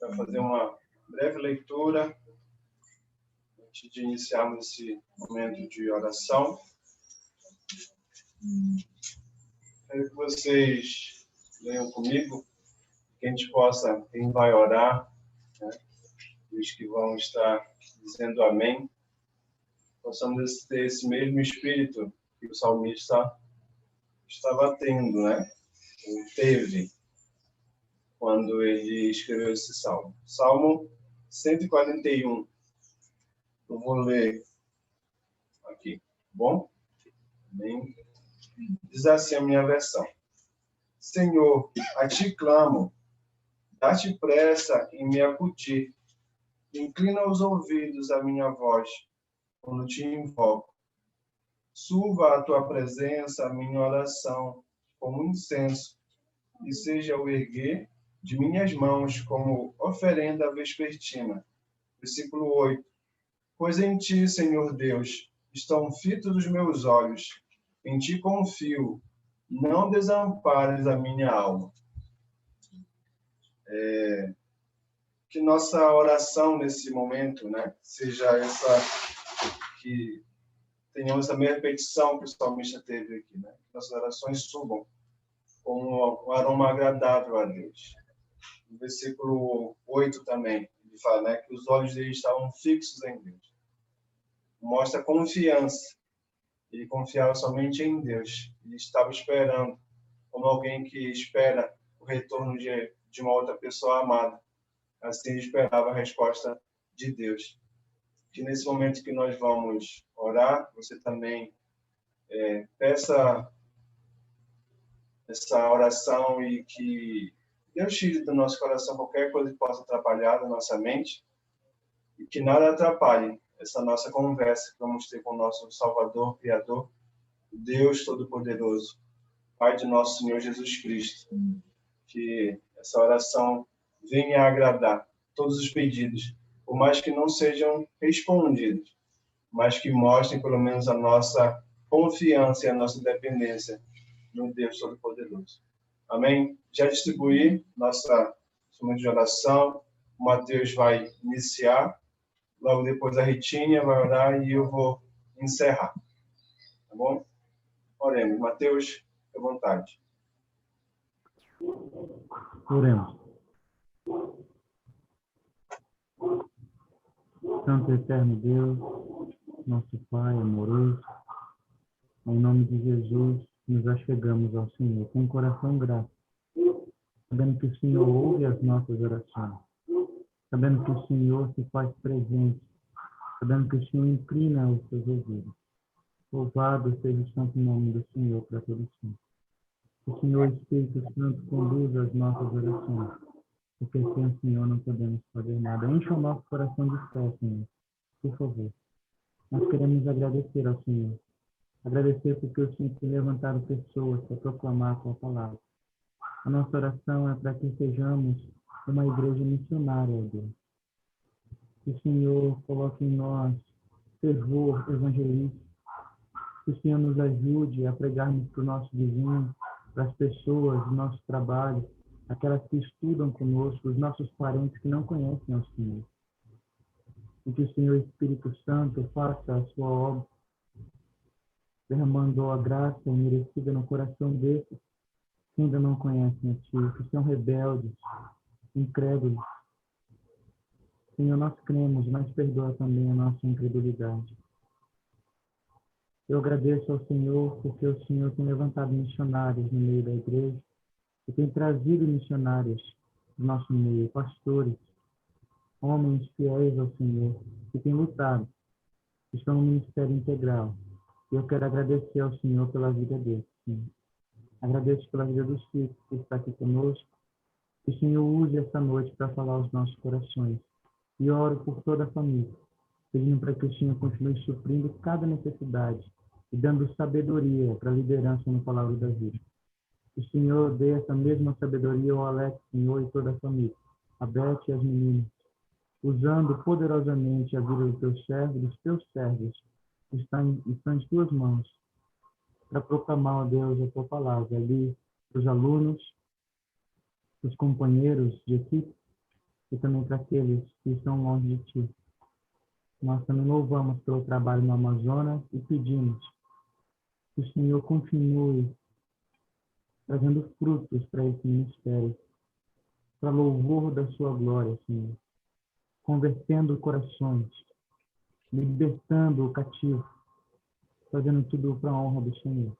Vai fazer uma breve leitura antes de iniciarmos esse momento de oração. Quero que vocês leiam comigo, que a gente possa, quem vai orar, né, os que vão estar dizendo amém, possamos ter esse mesmo espírito que o salmista estava tendo, né? Ou teve, quando ele escreveu esse salmo. Salmo 141. Eu vou ler aqui, bom? Bem, diz assim a minha versão. Senhor, a ti clamo, dá-te pressa em me acudir. Inclina os ouvidos à minha voz, quando te invoco. Suba à tua presença a minha oração, como incenso, e seja o erguer de minhas mãos como oferenda vespertina. Versículo 8. Pois em ti, Senhor Deus, estão fitos os meus olhos. Em ti confio. Não desampares a minha alma. Que nossa oração nesse momento, né, seja essa, que tenhamos a mesma petição que o salmista teve aqui, né? Que nossas orações subam com um aroma agradável a Deus. No versículo 8 também, ele fala, né, que os olhos dele estavam fixos em Deus. Mostra confiança. Ele confiava somente em Deus. Ele estava esperando, como alguém que espera o retorno de uma outra pessoa amada. Assim ele esperava a resposta de Deus. Que nesse momento que nós vamos orar, você também peça essa oração e que Deus tire do nosso coração qualquer coisa que possa atrapalhar da nossa mente e que nada atrapalhe essa nossa conversa que vamos ter com o nosso Salvador, Criador, Deus Todo-Poderoso, Pai de nosso Senhor Jesus Cristo. Que essa oração venha a agradar todos os pedidos, por mais que não sejam respondidos, mas que mostrem pelo menos a nossa confiança e a nossa dependência no Deus Todo-Poderoso. Amém? Já distribuí nossa momento de oração. O Mateus vai iniciar. Logo depois a Ritinha vai orar e eu vou encerrar. Tá bom? Oremos. Mateus, fique à vontade. Oremos. Santo e eterno Deus, nosso Pai amoroso, em nome de Jesus, nos achegamos ao Senhor com um coração grato, sabendo que o Senhor ouve as nossas orações, sabendo que o Senhor se faz presente, sabendo que o Senhor inclina os seus ouvidos. Louvado seja o santo nome do Senhor para todos sempre. O Senhor Espírito Santo conduz as nossas orações, porque sem o Senhor não podemos fazer nada. Encha o nosso coração de fé, Senhor, por favor. Nós queremos agradecer ao Senhor. Agradecer porque o Senhor tem levantado pessoas para proclamar a tua palavra. A nossa oração é para que sejamos uma igreja missionária, ó Deus. Que o Senhor coloque em nós fervor evangelista. Que o Senhor nos ajude a pregarmos para o nosso vizinho, para as pessoas do nosso trabalho, aquelas que estudam conosco, os nossos parentes que não conhecem ao Senhor. E que o Senhor Espírito Santo faça a sua obra, derramando a graça merecida no coração desses que ainda não conhecem a Ti, que são rebeldes, incrédulos. Senhor, nós cremos, mas perdoa também a nossa incredulidade. Eu agradeço ao Senhor porque o Senhor tem levantado missionários no meio da igreja e tem trazido missionários do nosso meio, pastores, homens fiéis ao Senhor, que têm lutado, que estão no ministério integral. E eu quero agradecer ao Senhor pela vida deles, Senhor. Agradeço pela vida dos filhos que está aqui conosco. Que o Senhor use essa noite para falar aos nossos corações. E oro por toda a família, pedindo para que o Senhor continue suprindo cada necessidade e dando sabedoria para a liderança no Palavra da Vida. Que o Senhor dê essa mesma sabedoria ao Alex, Senhor, e toda a família, a Beth e as meninas, usando poderosamente a vida dos teus servos e dos teus servos, que estão em tuas mãos, para proclamar, ó Deus, a tua palavra ali, os alunos, os companheiros de equipe, e também para aqueles que estão longe de Ti. Nós também louvamos pelo trabalho no Amazonas e pedimos que o Senhor continue trazendo frutos para esse ministério, para louvor da Sua glória, Senhor, convertendo corações, libertando o cativo, fazendo tudo para a honra do Senhor.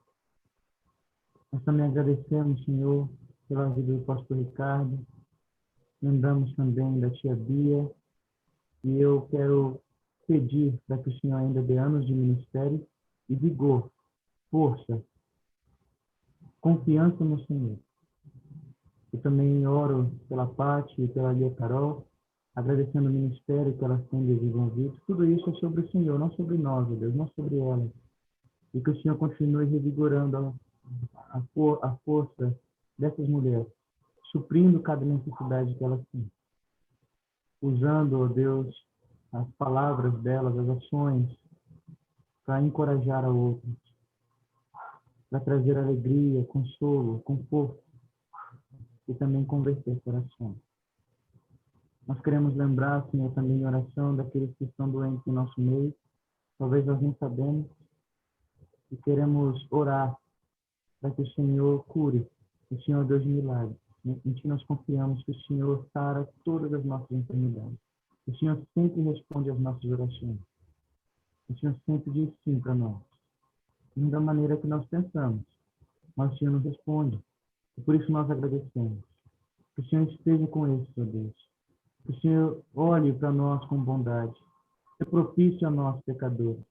Nós também agradecemos, Senhor, pela vida do pastor Ricardo, lembramos também da tia Bia, e eu quero pedir para que o Senhor ainda dê anos de ministério e vigor, força, confiança no Senhor. Eu também oro pela Pati e pela Lia Carol, agradecendo o ministério que elas têm desenvolvido. Tudo isso é sobre o Senhor, não sobre nós, ó Deus, não sobre elas. E que o Senhor continue revigorando a força dessas mulheres, suprindo cada necessidade que elas têm. Usando, ó Deus, as palavras delas, as ações, para encorajar a outros, para trazer alegria, consolo, conforto e também converter corações. Nós queremos lembrar, Senhor, também em oração daqueles que estão doentes no nosso meio, talvez nós nem sabemos, e queremos orar para que o Senhor cure, o Senhor é Deus de milagres. Em Ti nós confiamos que o Senhor sara todas as nossas enfermidades. O Senhor sempre responde às nossas orações. O Senhor sempre diz sim para nós. Não da maneira que nós pensamos, mas o Senhor nos responde. E por isso nós agradecemos. Que o Senhor esteja com eles, ó Deus. Que o Senhor olhe para nós com bondade. É propício a nós, pecadores.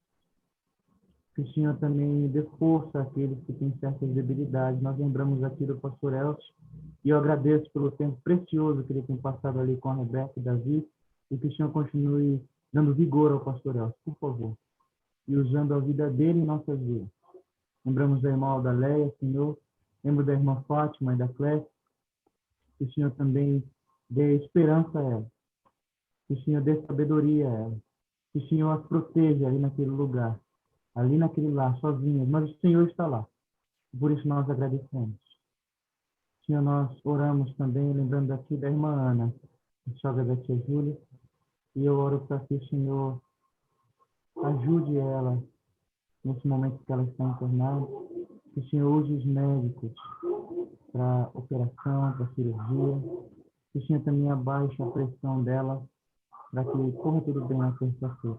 Que o Senhor também dê força àqueles que têm certas debilidades. Nós lembramos aqui do pastor Elcio, e eu agradeço pelo tempo precioso que ele tem passado ali com a Rebeca e Davi, e que o Senhor continue dando vigor ao pastor Elcio, por favor, e usando a vida dele em nossas vidas. Lembramos da irmã Aldaleia, Senhor, lembro da irmã Fátima e da Clécia, que o Senhor também dê esperança a ela, que o Senhor dê sabedoria a ela, que o Senhor as proteja ali naquele lugar, ali naquele lar, sozinhas, mas o Senhor está lá. Por isso nós agradecemos. Senhor, nós oramos também, lembrando aqui da irmã Ana, a sogra da tia Júlia, e eu oro para que o Senhor ajude ela nesse momento que ela está internada, que o Senhor use os médicos para operação, para cirurgia, que o Senhor também abaixe a pressão dela, para que corra tudo bem na terça-feira.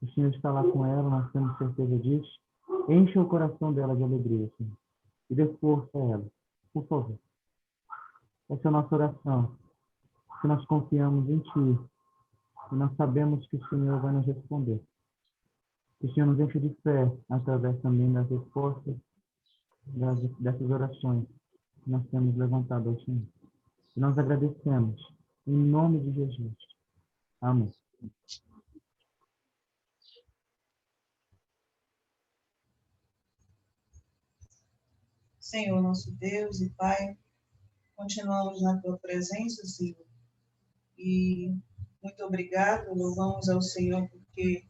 O Senhor está lá com ela, nós temos certeza disso. Encha o coração dela de alegria, Senhor, e dê força a ela, por favor. Essa é a nossa oração, que nós confiamos em Ti, e nós sabemos que o Senhor vai nos responder. Que o Senhor nos enche de fé, através também das respostas dessas orações que nós temos levantado ao Senhor. E nós agradecemos, em nome de Jesus. Amém. Senhor, nosso Deus e Pai, continuamos na Tua presença, Senhor, e muito obrigado, louvamos ao Senhor porque,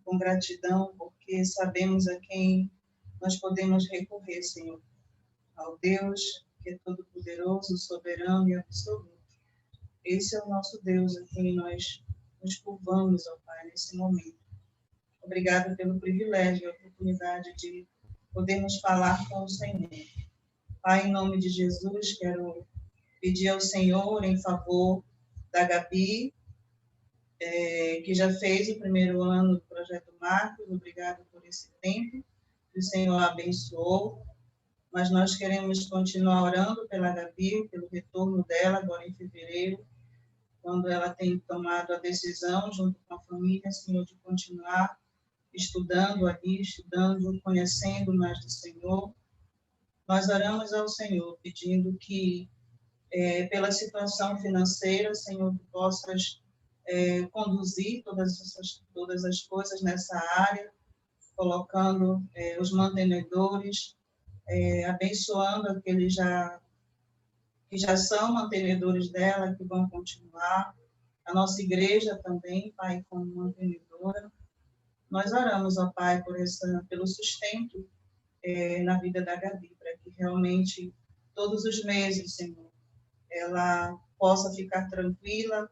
com gratidão, porque sabemos a quem nós podemos recorrer, Senhor, ao Deus que é todo-poderoso, soberano e absoluto. Esse é o nosso Deus a quem nós nos curvamos, ó Pai, nesse momento. Obrigado pelo privilégio e a oportunidade de podermos falar com o Senhor. Pai, em nome de Jesus, quero pedir ao Senhor em favor da Gabi, que já fez o primeiro ano do Projeto Marcos. Obrigado por esse tempo que o Senhor abençoou. Mas nós queremos continuar orando pela Gabi, pelo retorno dela agora em fevereiro, quando ela tem tomado a decisão, junto com a família, Senhor, de continuar estudando ali, estudando, conhecendo mais do Senhor. Nós oramos ao Senhor, pedindo que, pela situação financeira, Senhor, tu possas conduzir todas as coisas nessa área, colocando os mantenedores, abençoando aqueles que já são mantenedores dela, que vão continuar. A nossa igreja também, Pai, como mantenedora. Nós oramos, ó Pai, pelo sustento na vida da Gabi, para que realmente todos os meses, Senhor, ela possa ficar tranquila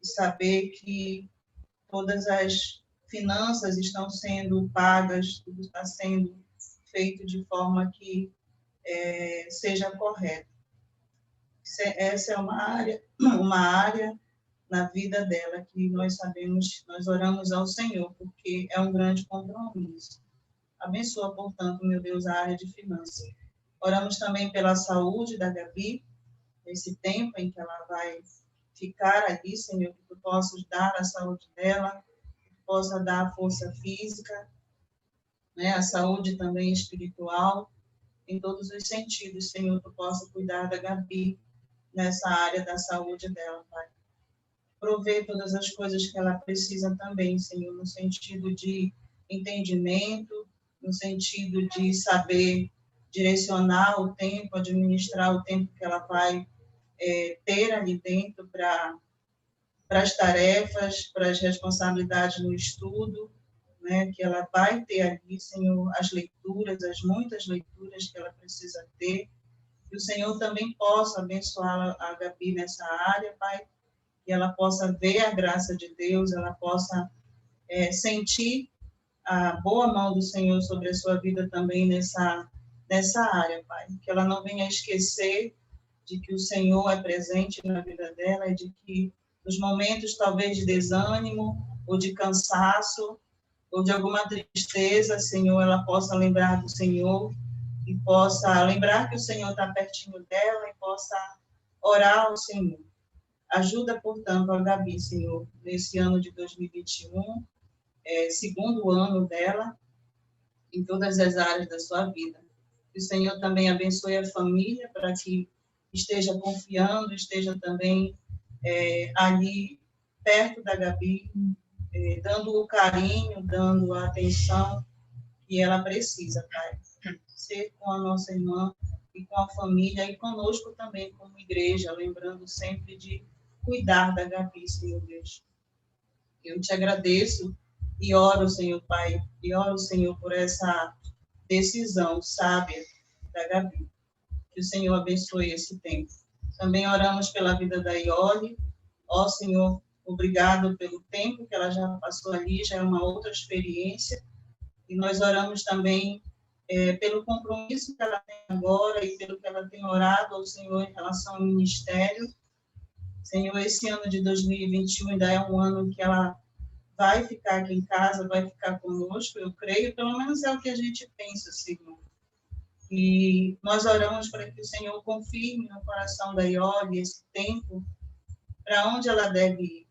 e saber que todas as finanças estão sendo pagas, tudo está sendo feito de forma que seja correta. Essa é uma área na vida dela que nós sabemos, nós oramos ao Senhor, porque é um grande compromisso. Abençoa, portanto, meu Deus, a área de finanças. Oramos também pela saúde da Gabi, nesse tempo em que ela vai ficar ali, Senhor, que tu possas dar a saúde dela, que tu possa dar a força física, né, a saúde também espiritual, em todos os sentidos, Senhor, tu possa cuidar da Gabi nessa área da saúde dela, Pai. Prover todas as coisas que ela precisa também, Senhor, no sentido de entendimento, no sentido de saber direcionar o tempo, administrar o tempo que ela vai ter ali dentro para as tarefas, para as responsabilidades no estudo, né, que ela vai ter ali, Senhor, as leituras, as muitas leituras que ela precisa ter, que o Senhor também possa abençoar a Gabi nessa área, Pai, que ela possa ver a graça de Deus, ela possa sentir a boa mão do Senhor sobre a sua vida também nessa área, Pai, que ela não venha esquecer de que o Senhor é presente na vida dela e de que nos momentos talvez de desânimo ou de cansaço ou de alguma tristeza, Senhor, ela possa lembrar do Senhor e possa lembrar que o Senhor está pertinho dela e possa orar ao Senhor. Ajuda, portanto, a Gabi, Senhor, nesse ano de 2021, segundo ano dela, em todas as áreas da sua vida. Que o Senhor também abençoe a família para que esteja confiando, esteja também ali perto da Gabi, dando o carinho, dando a atenção que ela precisa, Pai. Ser com a nossa irmã e com a família e conosco também como igreja, lembrando sempre de cuidar da Gabi, Senhor Deus. Eu te agradeço e oro, Senhor Pai, e oro, Senhor, por essa decisão sábia da Gabi. Que o Senhor abençoe esse tempo. Também oramos pela vida da Iole. Ó, Senhor, obrigado pelo tempo que ela já passou ali, já é uma outra experiência. E nós oramos também pelo compromisso que ela tem agora e pelo que ela tem orado ao Senhor em relação ao ministério. Senhor, esse ano de 2021 ainda é um ano que ela vai ficar aqui em casa, vai ficar conosco, eu creio, pelo menos é o que a gente pensa, Senhor. E nós oramos para que o Senhor confirme no coração da Iole esse tempo, para onde ela deve ir,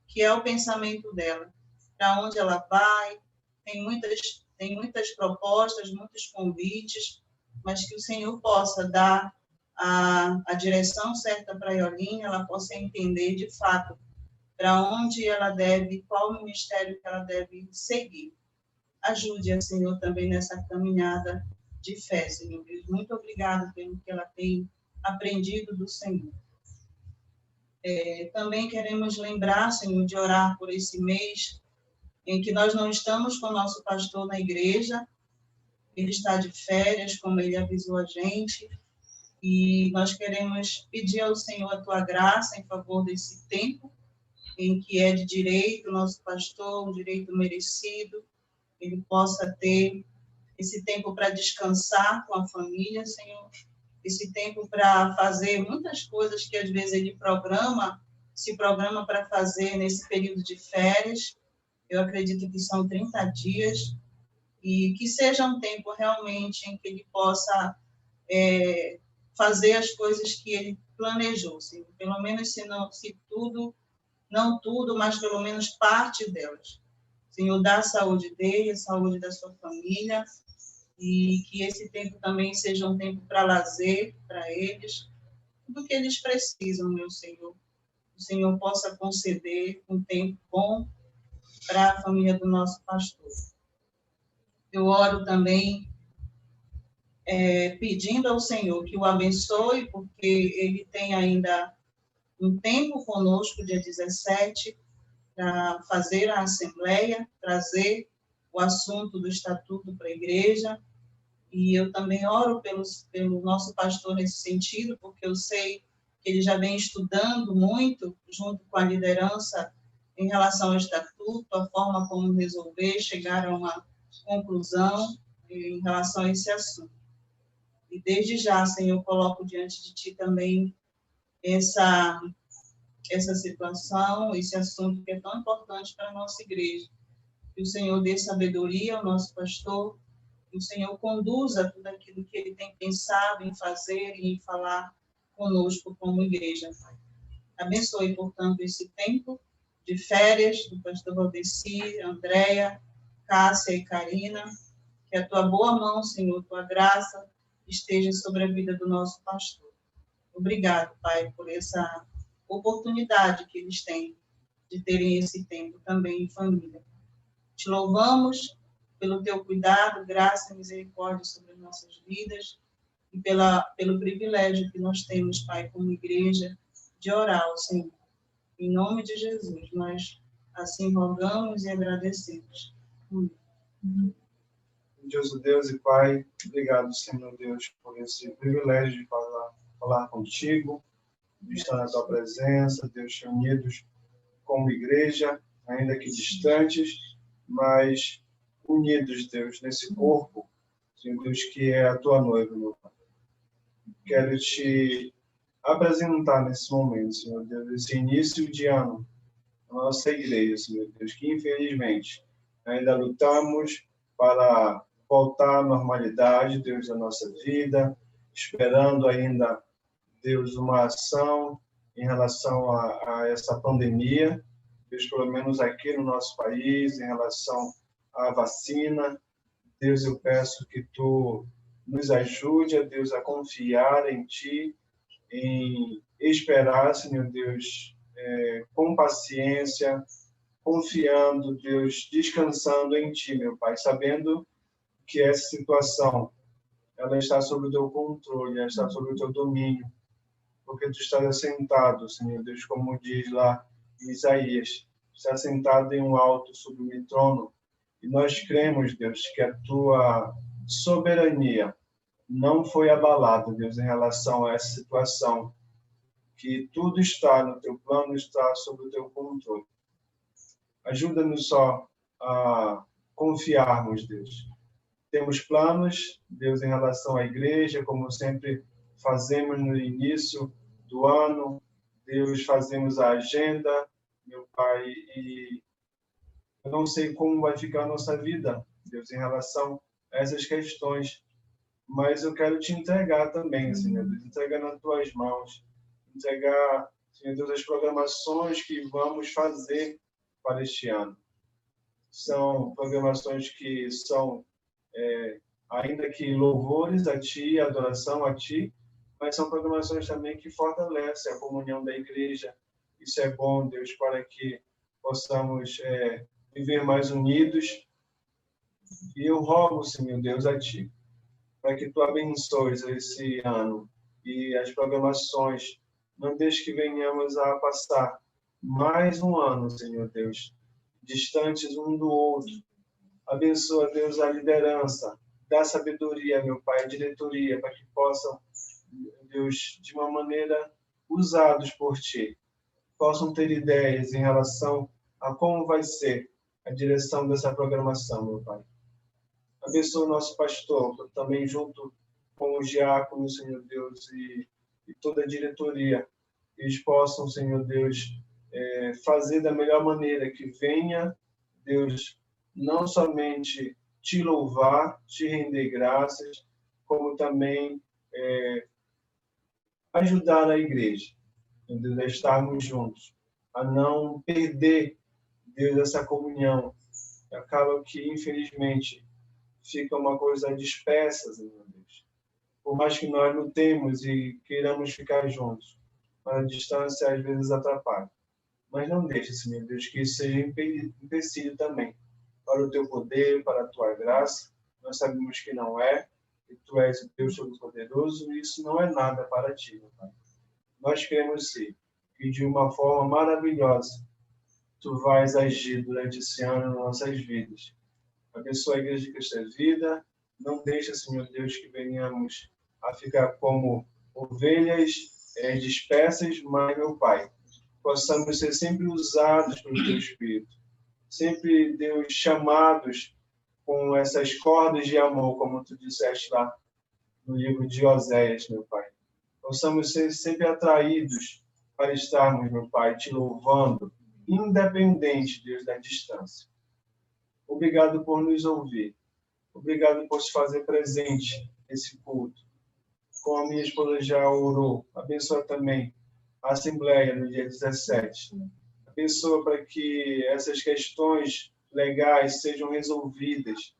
que é o pensamento dela, para onde ela vai. Tem muitas propostas, muitos convites, mas que o Senhor possa dar a direção certa para a Iolinha, ela possa entender de fato para onde ela deve, qual o ministério que ela deve seguir. Ajude-a, Senhor, também nessa caminhada de fé, Senhor Deus. Muito obrigada pelo que ela tem aprendido do Senhor. Também queremos lembrar, Senhor, de orar por esse mês em que nós não estamos com o nosso pastor na igreja, ele está de férias, como ele avisou a gente, e nós queremos pedir ao Senhor a tua graça em favor desse tempo, em que é de direito, nosso pastor, um direito merecido, ele possa ter esse tempo para descansar com a família, Senhor, esse tempo para fazer muitas coisas que às vezes ele se programa para fazer nesse período de férias. Eu acredito que são 30 dias, e que seja um tempo realmente em que ele possa fazer as coisas que ele planejou, Senhor. Pelo menos se tudo, não tudo, mas pelo menos parte delas. Senhor, dá a saúde dele, a saúde da sua família, e que esse tempo também seja um tempo para lazer, para eles, tudo que eles precisam, meu Senhor. O Senhor possa conceder um tempo bom para a família do nosso pastor. Eu oro também pedindo ao Senhor que o abençoe, porque ele tem ainda um tempo conosco, dia 17, para fazer a assembleia, trazer o assunto do estatuto para a igreja. E eu também oro pelo nosso pastor nesse sentido, porque eu sei que ele já vem estudando muito, junto com a liderança, em relação ao estatuto, a forma como resolver, chegar a uma conclusão em relação a esse assunto. E desde já, Senhor, eu coloco diante de Ti também essa situação, esse assunto que é tão importante para a nossa igreja. Que o Senhor dê sabedoria ao nosso pastor, que o Senhor conduza tudo aquilo que ele tem pensado em fazer e em falar conosco como igreja, Pai. Abençoe, portanto, esse tempo de férias do pastor Valdeci, Andréia, Cássia e Karina, que a tua boa mão, Senhor, tua graça esteja sobre a vida do nosso pastor. Obrigado, Pai, por essa oportunidade que eles têm de terem esse tempo também em família. Te louvamos pelo teu cuidado, graça e misericórdia sobre as nossas vidas e pelo privilégio que nós temos, Pai, como igreja, de orar ao Senhor. Em nome de Jesus, nós assim rogamos e agradecemos. Amém. Deus e Pai, obrigado, Senhor Deus, por esse privilégio de falar contigo, de estar na tua presença, Deus, unidos como igreja, ainda que distantes, mas unidos, Deus, nesse corpo, Senhor Deus, que é a tua noiva, meu Pai. Quero te apresentar nesse momento, Senhor Deus, esse início de ano, a nossa igreja, Senhor Deus, que infelizmente ainda lutamos para voltar à normalidade, Deus, da nossa vida, esperando ainda, Deus, uma ação em relação a essa pandemia, Deus, pelo menos aqui no nosso país, em relação à vacina. Deus, eu peço que Tu nos ajude, Deus, a confiar em Ti, em esperar, Senhor Deus, com paciência, confiando, Deus, descansando em Ti, meu Pai, sabendo que essa situação, ela está sob o Teu controle, ela está sob o Teu domínio, porque Tu estás assentado, Senhor Deus, como diz lá em Isaías, está sentado em um alto sublime trono, e nós cremos, Deus, que a Tua soberania não foi abalada, Deus, em relação a essa situação, que tudo está no Teu plano, está sob o Teu controle. Ajuda-nos só a confiarmos, Deus. Temos planos, Deus, em relação à igreja, como sempre fazemos no início do ano. Deus, fazemos a agenda, meu Pai, e eu não sei como vai ficar a nossa vida, Deus, em relação a essas questões, mas eu quero te entregar também, Senhor Deus, entregar nas tuas mãos, entregar, Senhor Deus, as programações que vamos fazer para este ano. São programações que são, ainda que louvores a Ti, adoração a Ti, mas são programações também que fortalecem a comunhão da igreja. Isso é bom, Deus, para que possamos viver mais unidos. E eu rogo, Senhor Deus, a Ti, para que Tu abençoes esse ano e as programações. Não deixe que venhamos a passar mais um ano, Senhor Deus, distantes um do outro. Abençoa, Deus, a liderança, dá sabedoria, meu Pai, a diretoria, para que possam, Deus, de uma maneira usados por Ti, possam ter ideias em relação a como vai ser a direção dessa programação, meu Pai. Abençoa o nosso pastor, também junto com os diáconos, Senhor Deus, e toda a diretoria, que eles possam, Senhor Deus, fazer da melhor maneira, que venha, Deus, não somente Te louvar, Te render graças, como também ajudar a igreja, Deus, a estarmos juntos, a não perder, Deus, essa comunhão. Acaba que, infelizmente, fica uma coisa dispersa, Senhor Deus. Por mais que nós lutemos e queiramos ficar juntos, a distância às vezes atrapalha. Mas não deixe, Senhor Deus, que isso seja empecilho também para o Teu poder, para a Tua graça. Nós sabemos que não é, que Tu és o Deus Todo-Poderoso, e isso não é nada para Ti, meu Pai. Nós queremos sim, que de uma forma maravilhosa Tu vais agir durante esse ano nas nossas vidas. Abençoa a Igreja de Cristo é Vida. Não deixa, Senhor Deus, que venhamos a ficar como ovelhas dispersas, mas, meu Pai, possamos ser sempre usados pelo Teu Espírito. Sempre, Deus, chamados com essas cordas de amor, como Tu disseste lá no livro de Oséias, meu Pai. Possamos ser sempre atraídos para estarmos, meu Pai, Te louvando, independente, Deus, da distância. Obrigado por nos ouvir. Obrigado por se fazer presente nesse culto. Como a minha esposa já orou, abençoa também a Assembleia no dia 17. Abençoa para que essas questões legais sejam resolvidas.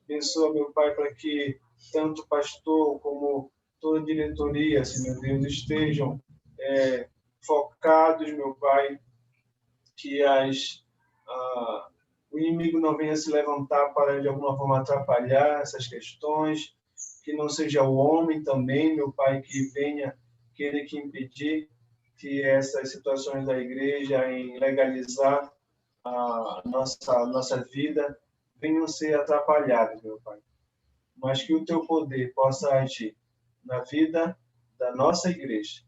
Abençoa, meu Pai, para que tanto o pastor como toda a diretoria, Senhor Deus, estejam focados, meu Pai, que o inimigo não venha se levantar para, de alguma forma, atrapalhar essas questões, que não seja o homem também, meu Pai, que venha querer que impedir que essas situações da igreja em legalizar a nossa vida venham ser atrapalhadas, meu Pai. Mas que o Teu poder possa agir na vida da nossa igreja,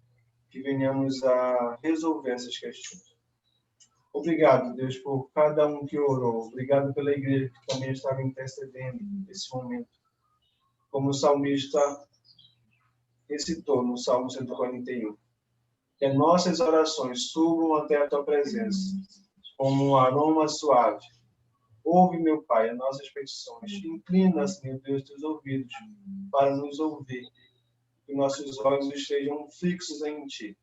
que venhamos a resolver essas questões. Obrigado, Deus, por cada um que orou. Obrigado pela igreja que também estava intercedendo nesse momento. Como o salmista recitou no Salmo 141. Que as nossas orações subam até a Tua presença, como um aroma suave. Ouve, meu Pai, as nossas petições. Inclina, Senhor Deus, Teus ouvidos para nos ouvir. Que nossos olhos estejam fixos em Ti,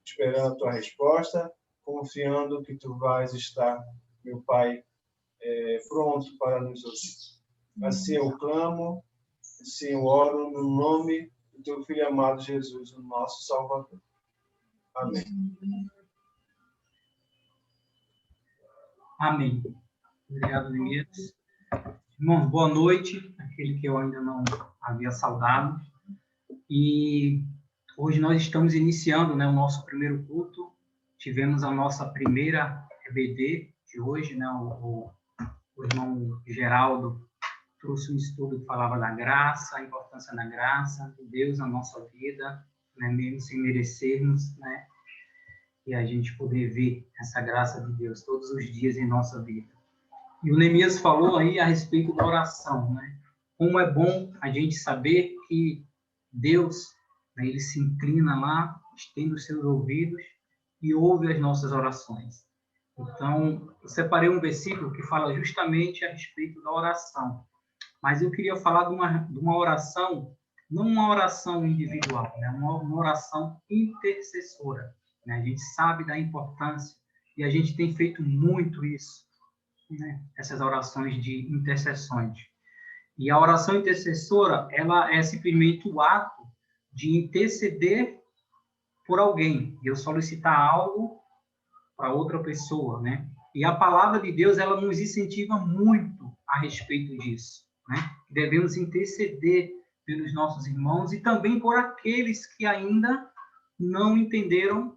esperando a Tua resposta, confiando que Tu vais estar, meu Pai, pronto para nos ouvir. Assim eu clamo, assim eu oro no nome do Teu Filho amado Jesus, o nosso Salvador. Amém. Amém. Obrigado, Elias. Irmãos, boa noite, aquele que eu ainda não havia saudado. E hoje nós estamos iniciando, né, o nosso primeiro culto. Tivemos a nossa primeira EBD de hoje, né, o irmão Geraldo trouxe um estudo que falava da graça, a importância da graça, de Deus na nossa vida, né, mesmo sem merecermos, né, e a gente poder ver essa graça de Deus todos os dias em nossa vida. E o Neemias falou aí a respeito da oração, né? Como é bom a gente saber que Deus, né, ele se inclina lá, estende os seus ouvidos e ouve as nossas orações. Então, eu separei um versículo que fala justamente a respeito da oração. Mas eu queria falar de uma oração, não uma oração individual, né? Uma oração intercessora. Né? A gente sabe da importância e a gente tem feito muito isso, né? Essas orações de intercessões. E a oração intercessora, ela é simplesmente o ato de interceder por alguém, de eu solicitar algo para outra pessoa, né? E a palavra de Deus, ela nos incentiva muito a respeito disso, né? Devemos interceder pelos nossos irmãos e também por aqueles que ainda não entenderam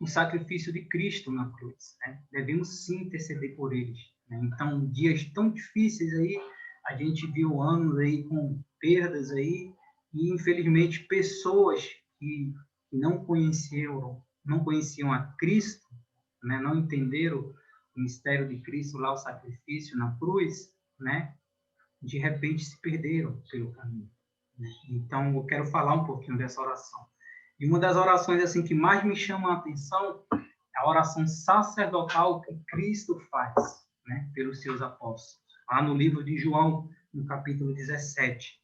o sacrifício de Cristo na cruz, né? Devemos sim interceder por eles, né? Então, dias tão difíceis aí, a gente viu anos aí com perdas aí, e infelizmente pessoas que não conheciam a Cristo, né? Não entenderam o mistério de Cristo lá, o sacrifício na cruz, né? De repente se perderam pelo caminho, né? Então, eu quero falar um pouquinho dessa oração. E uma das orações assim que mais me chama a atenção é a oração sacerdotal que Cristo faz, né, pelos seus apóstolos. Lá no livro de João, no capítulo 17.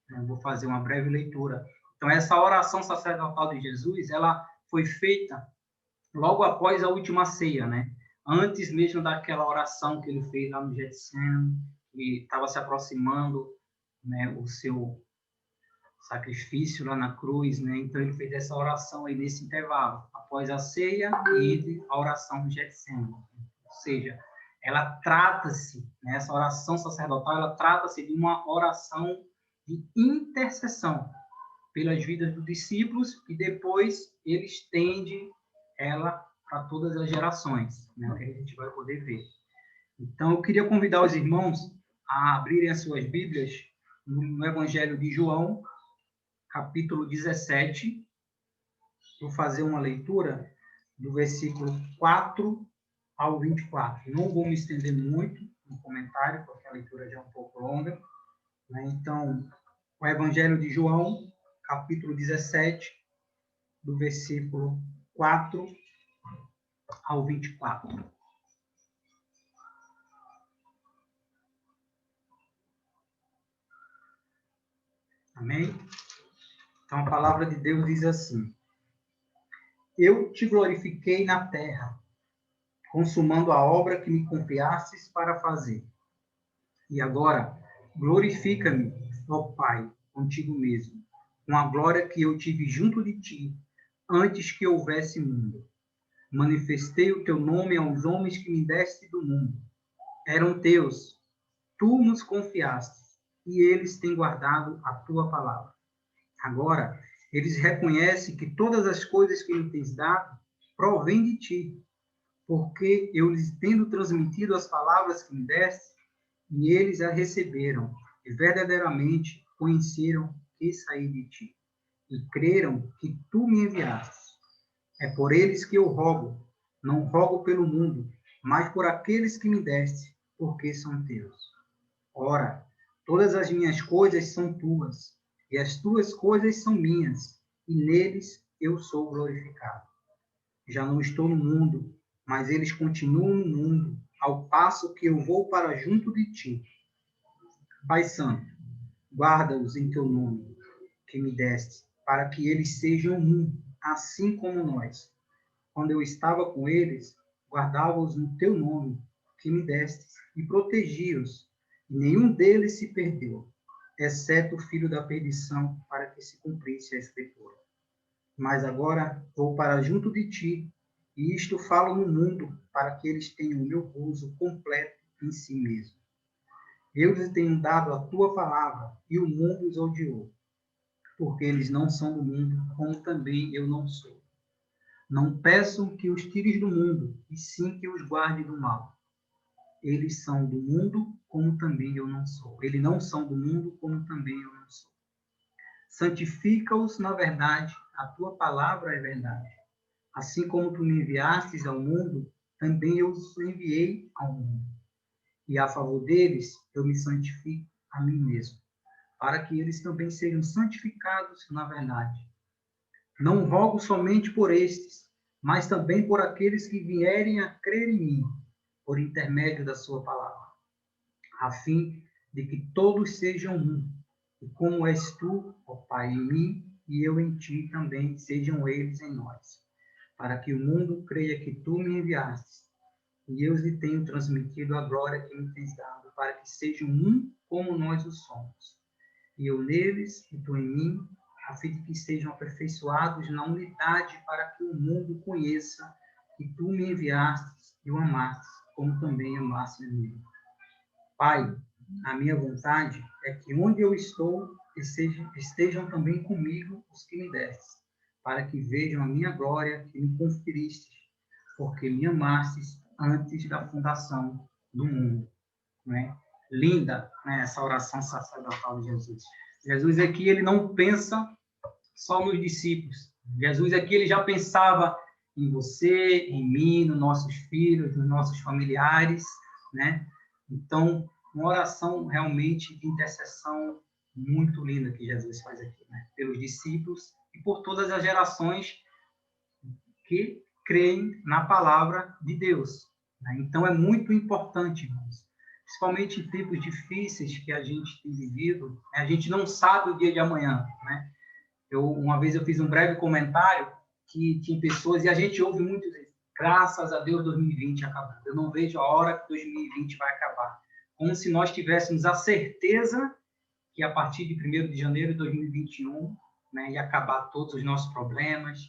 Eu vou fazer uma breve leitura. Então, essa oração sacerdotal de Jesus, ela foi feita logo após a última ceia, né? Antes mesmo daquela oração que ele fez lá no Getsemane, e estava se aproximando, né, o seu sacrifício lá na cruz, né? Então ele fez essa oração aí nesse intervalo, após a ceia e entre a oração do Getsemane. Ou seja, ela trata-se, né, essa oração sacerdotal, ela trata-se de uma oração de intercessão pelas vidas dos discípulos e depois ele estende ela para todas as gerações, né? Que a gente vai poder ver. Então eu queria convidar os irmãos a abrirem as suas Bíblias no Evangelho de João, capítulo 17, vou fazer uma leitura do versículo 4 ao 24. Não vou me estender muito no comentário, porque a leitura já é um pouco longa, né? Então, o Evangelho de João, capítulo 17, do versículo 4 ao 24. Amém? Então, a palavra de Deus diz assim: Eu te glorifiquei na terra, consumando a obra que me confiastes para fazer. E agora, glorifica-me, ó Pai, contigo mesmo, com a glória que eu tive junto de ti, antes que houvesse mundo. Manifestei o teu nome aos homens que me deste do mundo. Eram teus, tu nos confiaste, e eles têm guardado a tua palavra. Agora, eles reconhecem que todas as coisas que me tens dado provêm de ti, porque eu lhes tendo transmitido as palavras que me deste, e eles a receberam, e verdadeiramente conheceram que saí de ti, e creram que tu me enviaste. É por eles que eu rogo, não rogo pelo mundo, mas por aqueles que me deste, porque são teus. Ora, todas as minhas coisas são tuas, e as tuas coisas são minhas, e neles eu sou glorificado. Já não estou no mundo, mas eles continuam no mundo, ao passo que eu vou para junto de ti. Pai Santo, guarda-os em teu nome, que me deste, para que eles sejam um, assim como nós. Quando eu estava com eles, guardava-os no teu nome, que me deste, e protegi-os, e nenhum deles se perdeu, exceto o filho da perdição, para que se cumprisse a Escritura. Mas agora vou para junto de ti, e isto falo no mundo, para que eles tenham o meu gozo completo em si mesmo. Eu lhes tenho dado a tua palavra, e o mundo os odiou, porque eles não são do mundo, como também eu não sou. Não peçam que os tires do mundo, e sim que os guarde do mal. Eles são do mundo, como também eu não sou. Eles não são do mundo, como também eu não sou. Santifica-os na verdade, a tua palavra é verdade. Assim como tu me enviastes ao mundo, também eu os enviei ao mundo. E a favor deles, eu me santifico a mim mesmo, para que eles também sejam santificados na verdade. Não rogo somente por estes, mas também por aqueles que vierem a crer em mim, por intermédio da sua palavra, a fim de que todos sejam um, e como és tu, ó Pai, em mim, e eu em ti também, sejam eles em nós, para que o mundo creia que tu me enviastes, e eu lhe tenho transmitido a glória que me tens dado, para que sejam um como nós o somos, e eu neles e tu em mim, a fim de que sejam aperfeiçoados na unidade, para que o mundo conheça que tu me enviastes e o amastes, como também amaste a mim. Pai, a minha vontade é que onde eu estou, estejam também comigo os que me destes, para que vejam a minha glória que me conferiste, porque me amastes antes da fundação do mundo. Né? Linda, né, essa oração sacerdotal de Jesus. Jesus aqui, ele não pensa só nos discípulos. Jesus aqui, ele já pensava em você, em mim, nos nossos filhos, nos nossos familiares, né? Então, uma oração realmente de intercessão muito linda que Jesus faz aqui, né? Pelos discípulos e por todas as gerações que creem na palavra de Deus, né? Então, é muito importante, irmãos, principalmente em tempos difíceis que a gente tem vivido, né? A gente não sabe o dia de amanhã, né? Uma vez eu fiz um breve comentário que tinha pessoas, e a gente ouve muito isso, graças a Deus 2020 acabou. Eu não vejo a hora que 2020 vai acabar. Como se nós tivéssemos a certeza que a partir de 1º de janeiro de 2021, né, ia acabar todos os nossos problemas,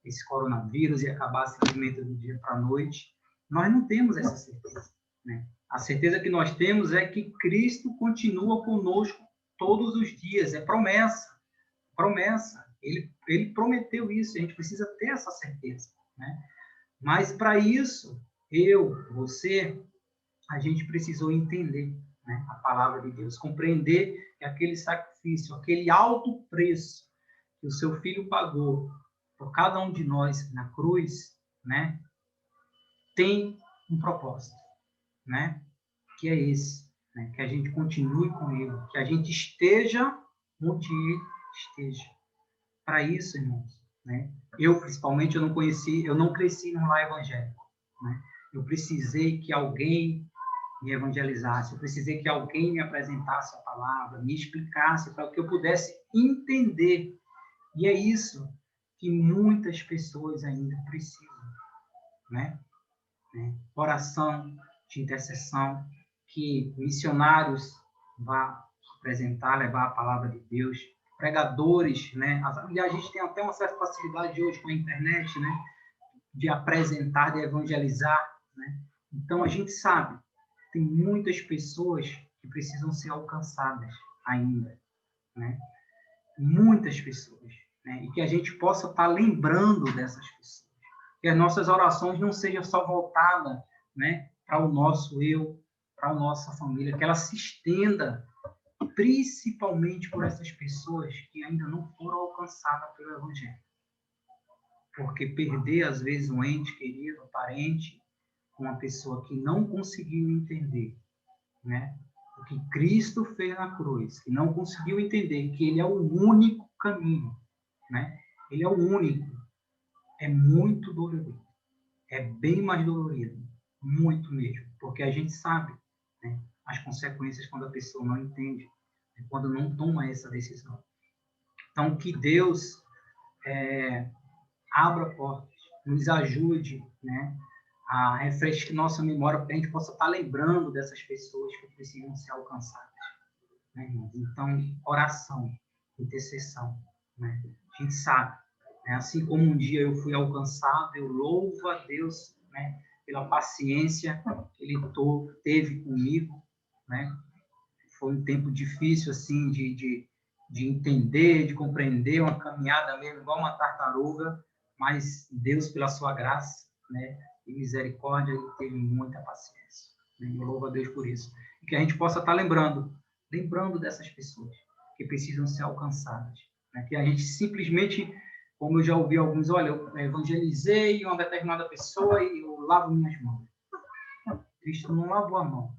esse coronavírus ia acabar simplesmente do dia para a noite. Nós não temos essa certeza, né? A certeza que nós temos é que Cristo continua conosco todos os dias, é promessa. Promessa. Ele prometeu isso, a gente precisa ter essa certeza, né? Mas para isso, você, a gente precisou entender, né, a palavra de Deus, compreender que aquele sacrifício, aquele alto preço que o seu filho pagou por cada um de nós na cruz, né, tem um propósito, né, que é esse, né, que a gente continue com ele, que a gente esteja onde ele esteja. Para isso, irmãos, né, eu, principalmente, eu não cresci num lar evangélico, né, eu precisei que alguém me evangelizasse, eu precisei que alguém me apresentasse a palavra, me explicasse para que eu pudesse entender. E é isso que muitas pessoas ainda precisam, né? Oração de intercessão, que missionários vá apresentar, levar a palavra de Deus, pregadores, né? E a gente tem até uma certa facilidade hoje com a internet, né? De apresentar, de evangelizar, né? Então a gente sabe, tem muitas pessoas que precisam ser alcançadas ainda, né? Muitas pessoas, né? E que a gente possa estar lembrando dessas pessoas. Que as nossas orações não sejam só voltadas, né, para o nosso eu, para a nossa família, que ela se estenda principalmente por essas pessoas que ainda não foram alcançadas pelo Evangelho. Porque perder, às vezes, um ente querido, um parente, uma pessoa que não conseguiu entender, né, o que Cristo fez na cruz, que não conseguiu entender que ele é o único caminho, né? Ele é o único. É muito dolorido. É bem mais dolorido. Muito mesmo. Porque a gente sabe, né, as consequências quando a pessoa não entende, quando não toma essa decisão. Então, que Deus abra portas, nos ajude, né, a refrescar nossa memória, para que a gente possa estar lembrando dessas pessoas que precisam ser alcançadas. Né, irmãos? Então, oração, intercessão. Né? A gente sabe. Assim como um dia eu fui alcançado, eu louvo a Deus, né, pela paciência que Ele teve comigo, né? Foi um tempo difícil, assim, de entender, de compreender, uma caminhada mesmo, igual uma tartaruga, mas Deus, pela sua graça, né, e misericórdia, Ele teve muita paciência. Né? Eu louvo a Deus por isso. E que a gente possa estar lembrando dessas pessoas que precisam ser alcançadas. Né? Que a gente simplesmente... Como eu já ouvi alguns, olha, eu evangelizei uma determinada pessoa e eu lavo minhas mãos. Cristo não lavou a mão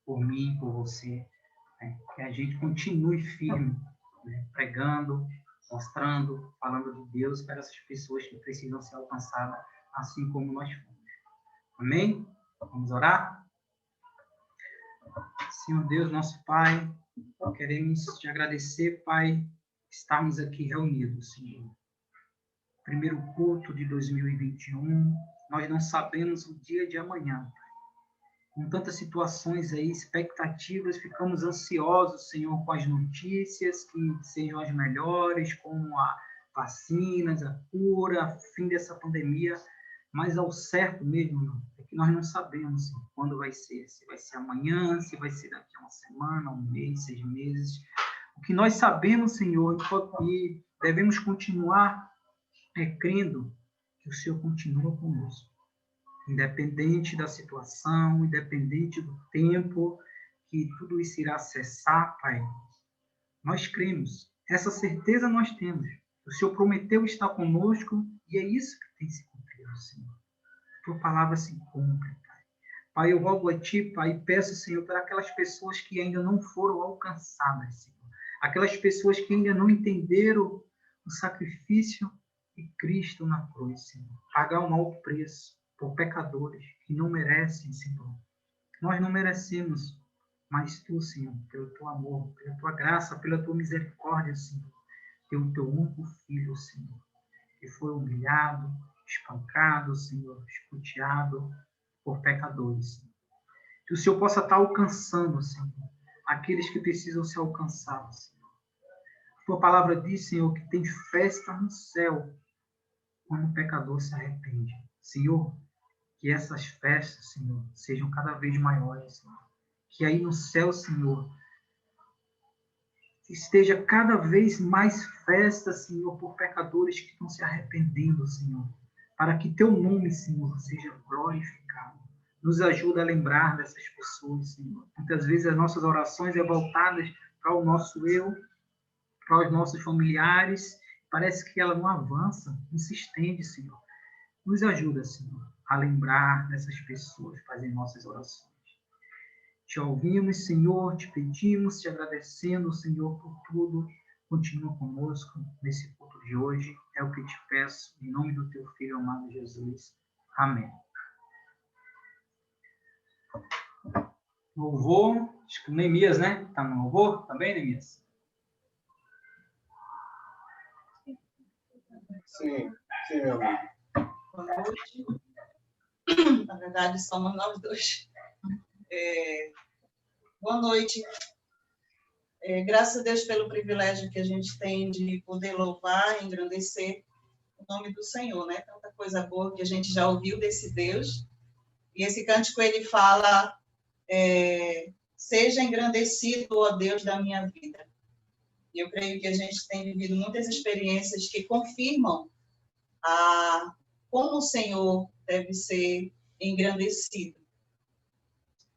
por mim, por você. Né? Que a gente continue firme, né? Pregando, mostrando, falando de Deus para essas pessoas que precisam ser alcançadas, assim como nós fomos. Amém? Vamos orar? Senhor Deus, nosso Pai, queremos te agradecer, Pai, estarmos aqui reunidos, Senhor. Primeiro culto de 2021, nós não sabemos o dia de amanhã. Com tantas situações aí, expectativas, ficamos ansiosos, Senhor, com as notícias que sejam as melhores, como a vacinas, a cura, o fim dessa pandemia, mas ao certo mesmo, é que nós não sabemos, Senhor, quando vai ser, se vai ser amanhã, se vai ser daqui a uma semana, um mês, 6 meses. O que nós sabemos, Senhor, e devemos continuar crendo que o Senhor continua conosco, independente da situação, independente do tempo que tudo isso irá cessar, Pai. Nós cremos, essa certeza nós temos. O Senhor prometeu estar conosco e é isso que tem se cumprido, Senhor. A tua palavra se cumpre, Pai. Pai, eu rogo a Ti, Pai, e peço, Senhor, para aquelas pessoas que ainda não foram alcançadas, Senhor. Aquelas pessoas que ainda não entenderam o sacrifício de Cristo na cruz, Senhor. Pagar um alto preço por pecadores que não merecem, Senhor. Nós não merecemos, mas Tu, Senhor, pelo Teu amor, pela Tua graça, pela Tua misericórdia, Senhor, deu o Teu único Filho, Senhor, que foi humilhado, espancado, Senhor, escuteado por pecadores, Senhor. Que o Senhor possa estar alcançando, Senhor, aqueles que precisam ser alcançados, Senhor. Tua palavra diz, Senhor, que tem festa no céu quando o pecador se arrepende. Senhor, que essas festas, Senhor, sejam cada vez maiores, Senhor. Que aí no céu, Senhor, esteja cada vez mais festa, Senhor, por pecadores que estão se arrependendo, Senhor. Para que Teu nome, Senhor, seja glorificado. Nos ajuda a lembrar dessas pessoas, Senhor. Muitas vezes as nossas orações são voltadas para o nosso eu, para os nossos familiares, parece que ela não avança, não se estende, Senhor. Nos ajuda, Senhor, a lembrar dessas pessoas, fazer nossas orações. Te ouvimos, Senhor, te pedimos, te agradecendo, Senhor, por tudo. Continua conosco nesse culto de hoje. É o que te peço, em nome do teu Filho amado Jesus. Amém. Louvor, acho que o Neemias, né? Está no louvor também, Neemias? Sim, sim, meu amigo. Boa noite. Na verdade, somos nós dois. Boa noite. Graças a Deus pelo privilégio que a gente tem de poder louvar e engrandecer o nome do Senhor, né? Tanta coisa boa que a gente já ouviu desse Deus. E esse cântico, ele fala, seja engrandecido, ó Deus da minha vida. E eu creio que a gente tem vivido muitas experiências que confirmam como o Senhor deve ser engrandecido.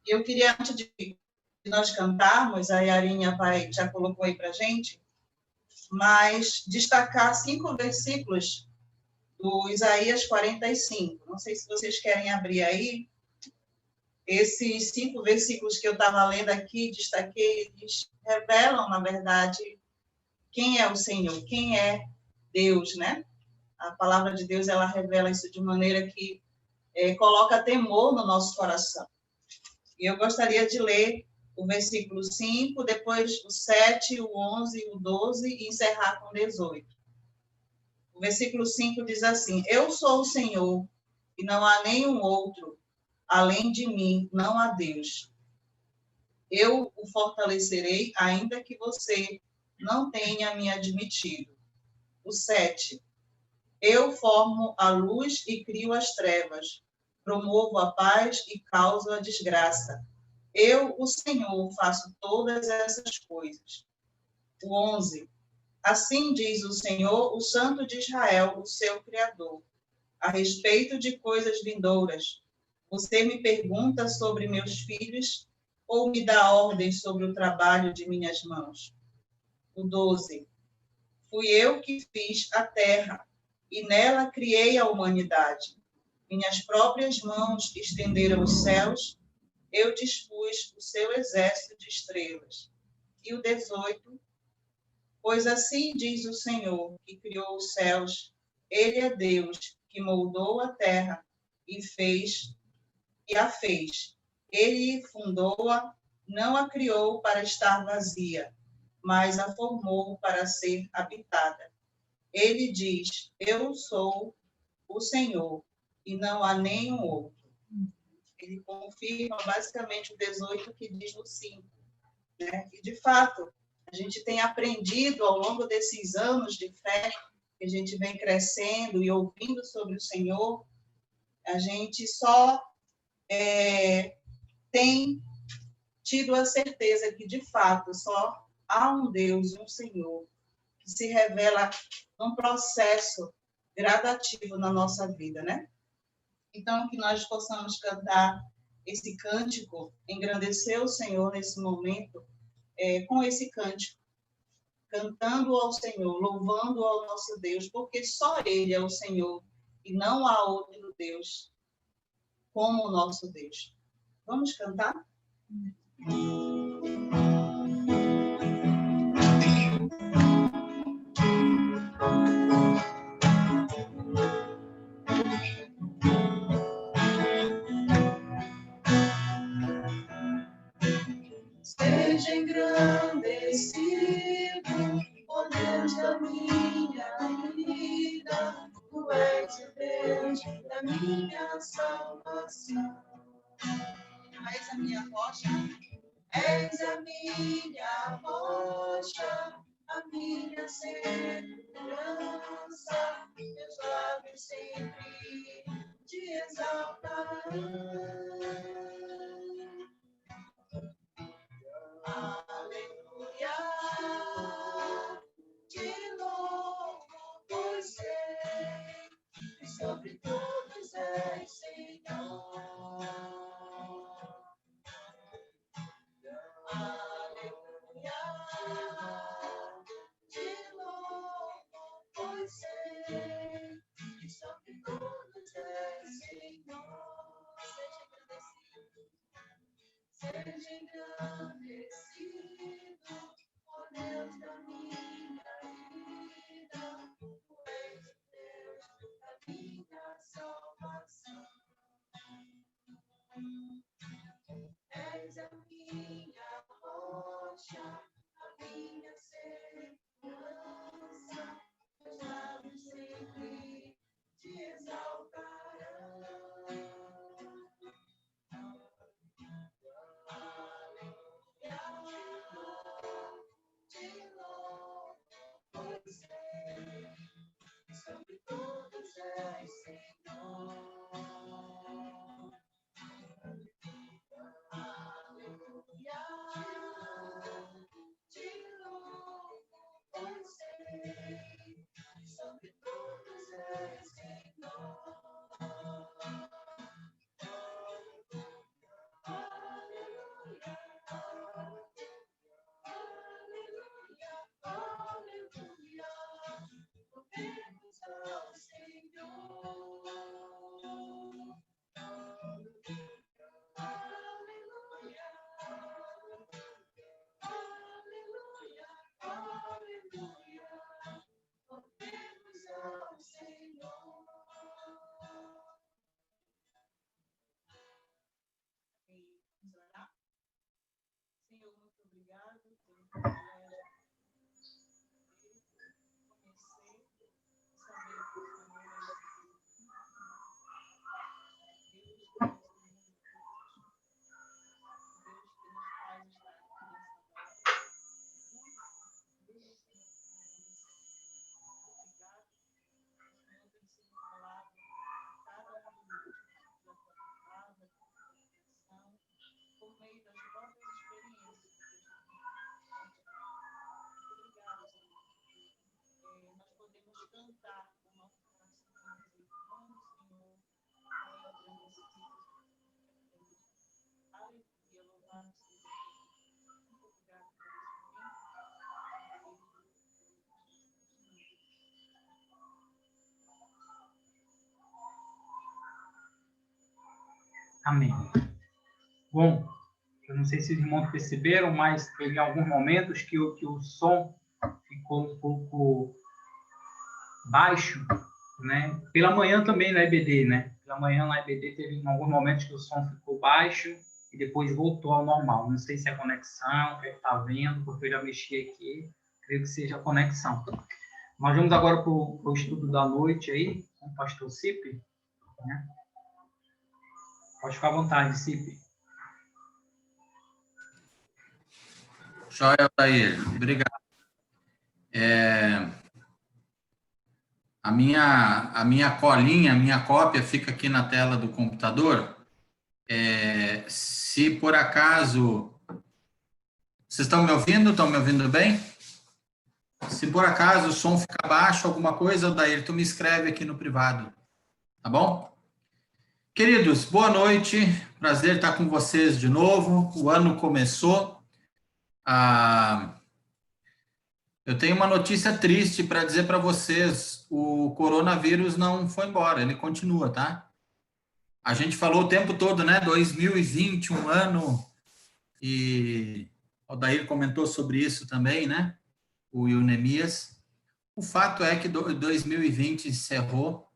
E eu queria, antes de nós cantarmos, a Yarinha já colocou aí para a gente, mas destacar 5 versículos do Isaías 45. Não sei se vocês querem abrir aí. Esses 5 versículos que eu estava lendo aqui, destaquei, eles revelam, na verdade, quem é o Senhor, quem é Deus, né? A palavra de Deus, ela revela isso de maneira que coloca temor no nosso coração. E eu gostaria de ler o versículo 5, depois o 7, o 11, o 12 e encerrar com o 18. O versículo 5 diz assim: Eu sou o Senhor, e não há nenhum outro, além de mim, não há Deus. Eu o fortalecerei, ainda que você não tenha me admitido. O 7. Eu formo a luz e crio as trevas, promovo a paz e causo a desgraça. Eu, o Senhor, faço todas essas coisas. O 11. Assim diz o Senhor, o Santo de Israel, o seu Criador, a respeito de coisas vindouras. Você me pergunta sobre meus filhos ou me dá ordens sobre o trabalho de minhas mãos? O 12. Fui eu que fiz a terra e nela criei a humanidade. Minhas próprias mãos estenderam os céus, eu dispus o seu exército de estrelas. E o 18. Pois assim diz o Senhor, que criou os céus, ele é Deus, que moldou a terra e a fez. Ele fundou-a, não a criou para estar vazia, mas a formou para ser habitada. Ele diz: Eu sou o Senhor, e não há nenhum outro. Ele confirma basicamente o 18 que diz no 5. Né? E, de fato, a gente tem aprendido ao longo desses anos de fé, que a gente vem crescendo e ouvindo sobre o Senhor, a gente só tem tido a certeza que, de fato, só há um Deus, um Senhor, que se revela num processo gradativo na nossa vida, né? Então, que nós possamos cantar esse cântico, engrandecer o Senhor nesse momento, com esse cântico, cantando ao Senhor, louvando ao nosso Deus, porque só Ele é o Senhor e não há outro Deus como o nosso Deus. Vamos cantar? Seja engrandecido, ó Deus da minha vida, Tu és o Deus da minha salvação. És a minha rocha, és a minha rocha, a minha segurança, meus lábios sempre te exaltarão. Aleluia, te louvo, pois sei que sobre todos és Senhor. Aleluia, te louvo, pois Seja engrandecido, ó Deus da minha vida, tu és Deus da minha salvação. És a minha rocha, a minha segurança, meus lábios sempre te exaltarão. Te louvo, pois sei, sobre todos és Senhor. Aleluia, te louvo, pois sei, sobre todos és Senhor. Aleluia, aleluia, aleluia, louvemos ao Senhor. Aleluia, aleluia, aleluia, louvemos ao Senhor. Vamos orar? Senhor, muito obrigado pelo privilégio de conhecer e saber que o Senhor é Deus que nos faz estar aqui nessa hora. Deus que nos obrigado, o Senhor tem sido falado cada minuto da tua palavra, da tua reflexão, por meio das próprias experiências que Deus tem feito. Obrigado, Senhor. Nós podemos cantar com o nosso coração e dizer como o Senhor é engrandecido. Aleluia, louvado seja Deus. Muito obrigado por esse momento. Amém. Bom, eu não sei se os irmãos perceberam, mas teve alguns momentos que o som ficou um pouco baixo, né? Pela manhã também na EBD, né? Pela manhã na EBD teve alguns momentos que o som ficou baixo e depois voltou ao normal. Não sei se é a conexão, o que está vendo, porque eu já mexi aqui, creio que seja a conexão. Nós vamos agora para o estudo da noite aí, com o pastor Cipe, né? Pode ficar à vontade, Cipe. Joia, Altair. Obrigado. A minha colinha, a minha cópia fica aqui na tela do computador. Se por acaso... Vocês estão me ouvindo? Estão me ouvindo bem? Se por acaso o som ficar baixo, alguma coisa, Altair, tu me escreve aqui no privado. Tá bom? Queridos, boa noite. Prazer estar com vocês de novo. O ano começou. Eu tenho uma notícia triste para dizer para vocês. O coronavírus não foi embora, ele continua, tá? A gente falou o tempo todo, né? 2020, um ano, e o Aldair comentou sobre isso também, né? O Nemias. O fato é que 2020 encerrou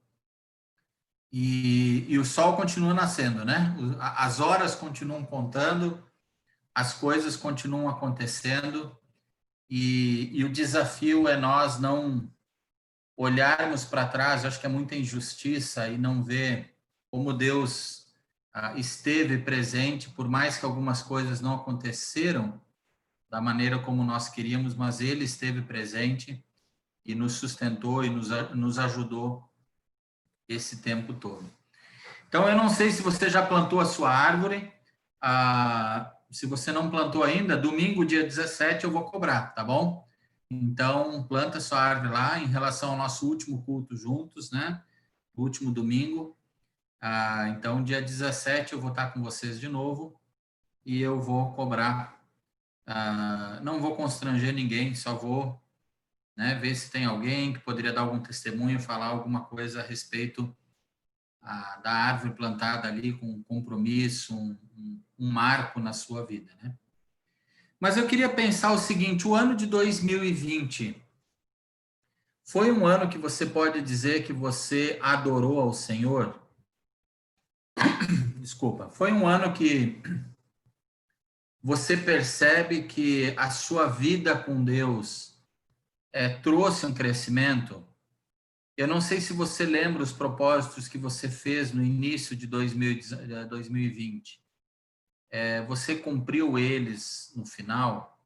e o sol continua nascendo, né? As horas continuam contando, as coisas continuam acontecendo. E o desafio é nós não olharmos para trás. Eu acho que é muita injustiça e não ver como Deus esteve presente, por mais que algumas coisas não aconteceram da maneira como nós queríamos, mas Ele esteve presente e nos sustentou e nos ajudou esse tempo todo. Então, eu não sei se você já plantou a sua árvore. Se você não plantou ainda, domingo, dia 17, eu vou cobrar, tá bom? Então, planta sua árvore lá em relação ao nosso último culto juntos, né? O último domingo. Então, dia 17, eu vou estar com vocês de novo e eu vou cobrar. Não vou constranger ninguém, só vou, né, ver se tem alguém que poderia dar algum testemunho, falar alguma coisa a respeito da árvore plantada ali com compromisso, um marco na sua vida, né? Mas eu queria pensar o seguinte, o ano de 2020 foi um ano que você pode dizer que você adorou ao Senhor? Desculpa, foi um ano que você percebe que a sua vida com Deus trouxe um crescimento? Eu não sei se você lembra os propósitos que você fez no início de 2020. Você cumpriu eles no final?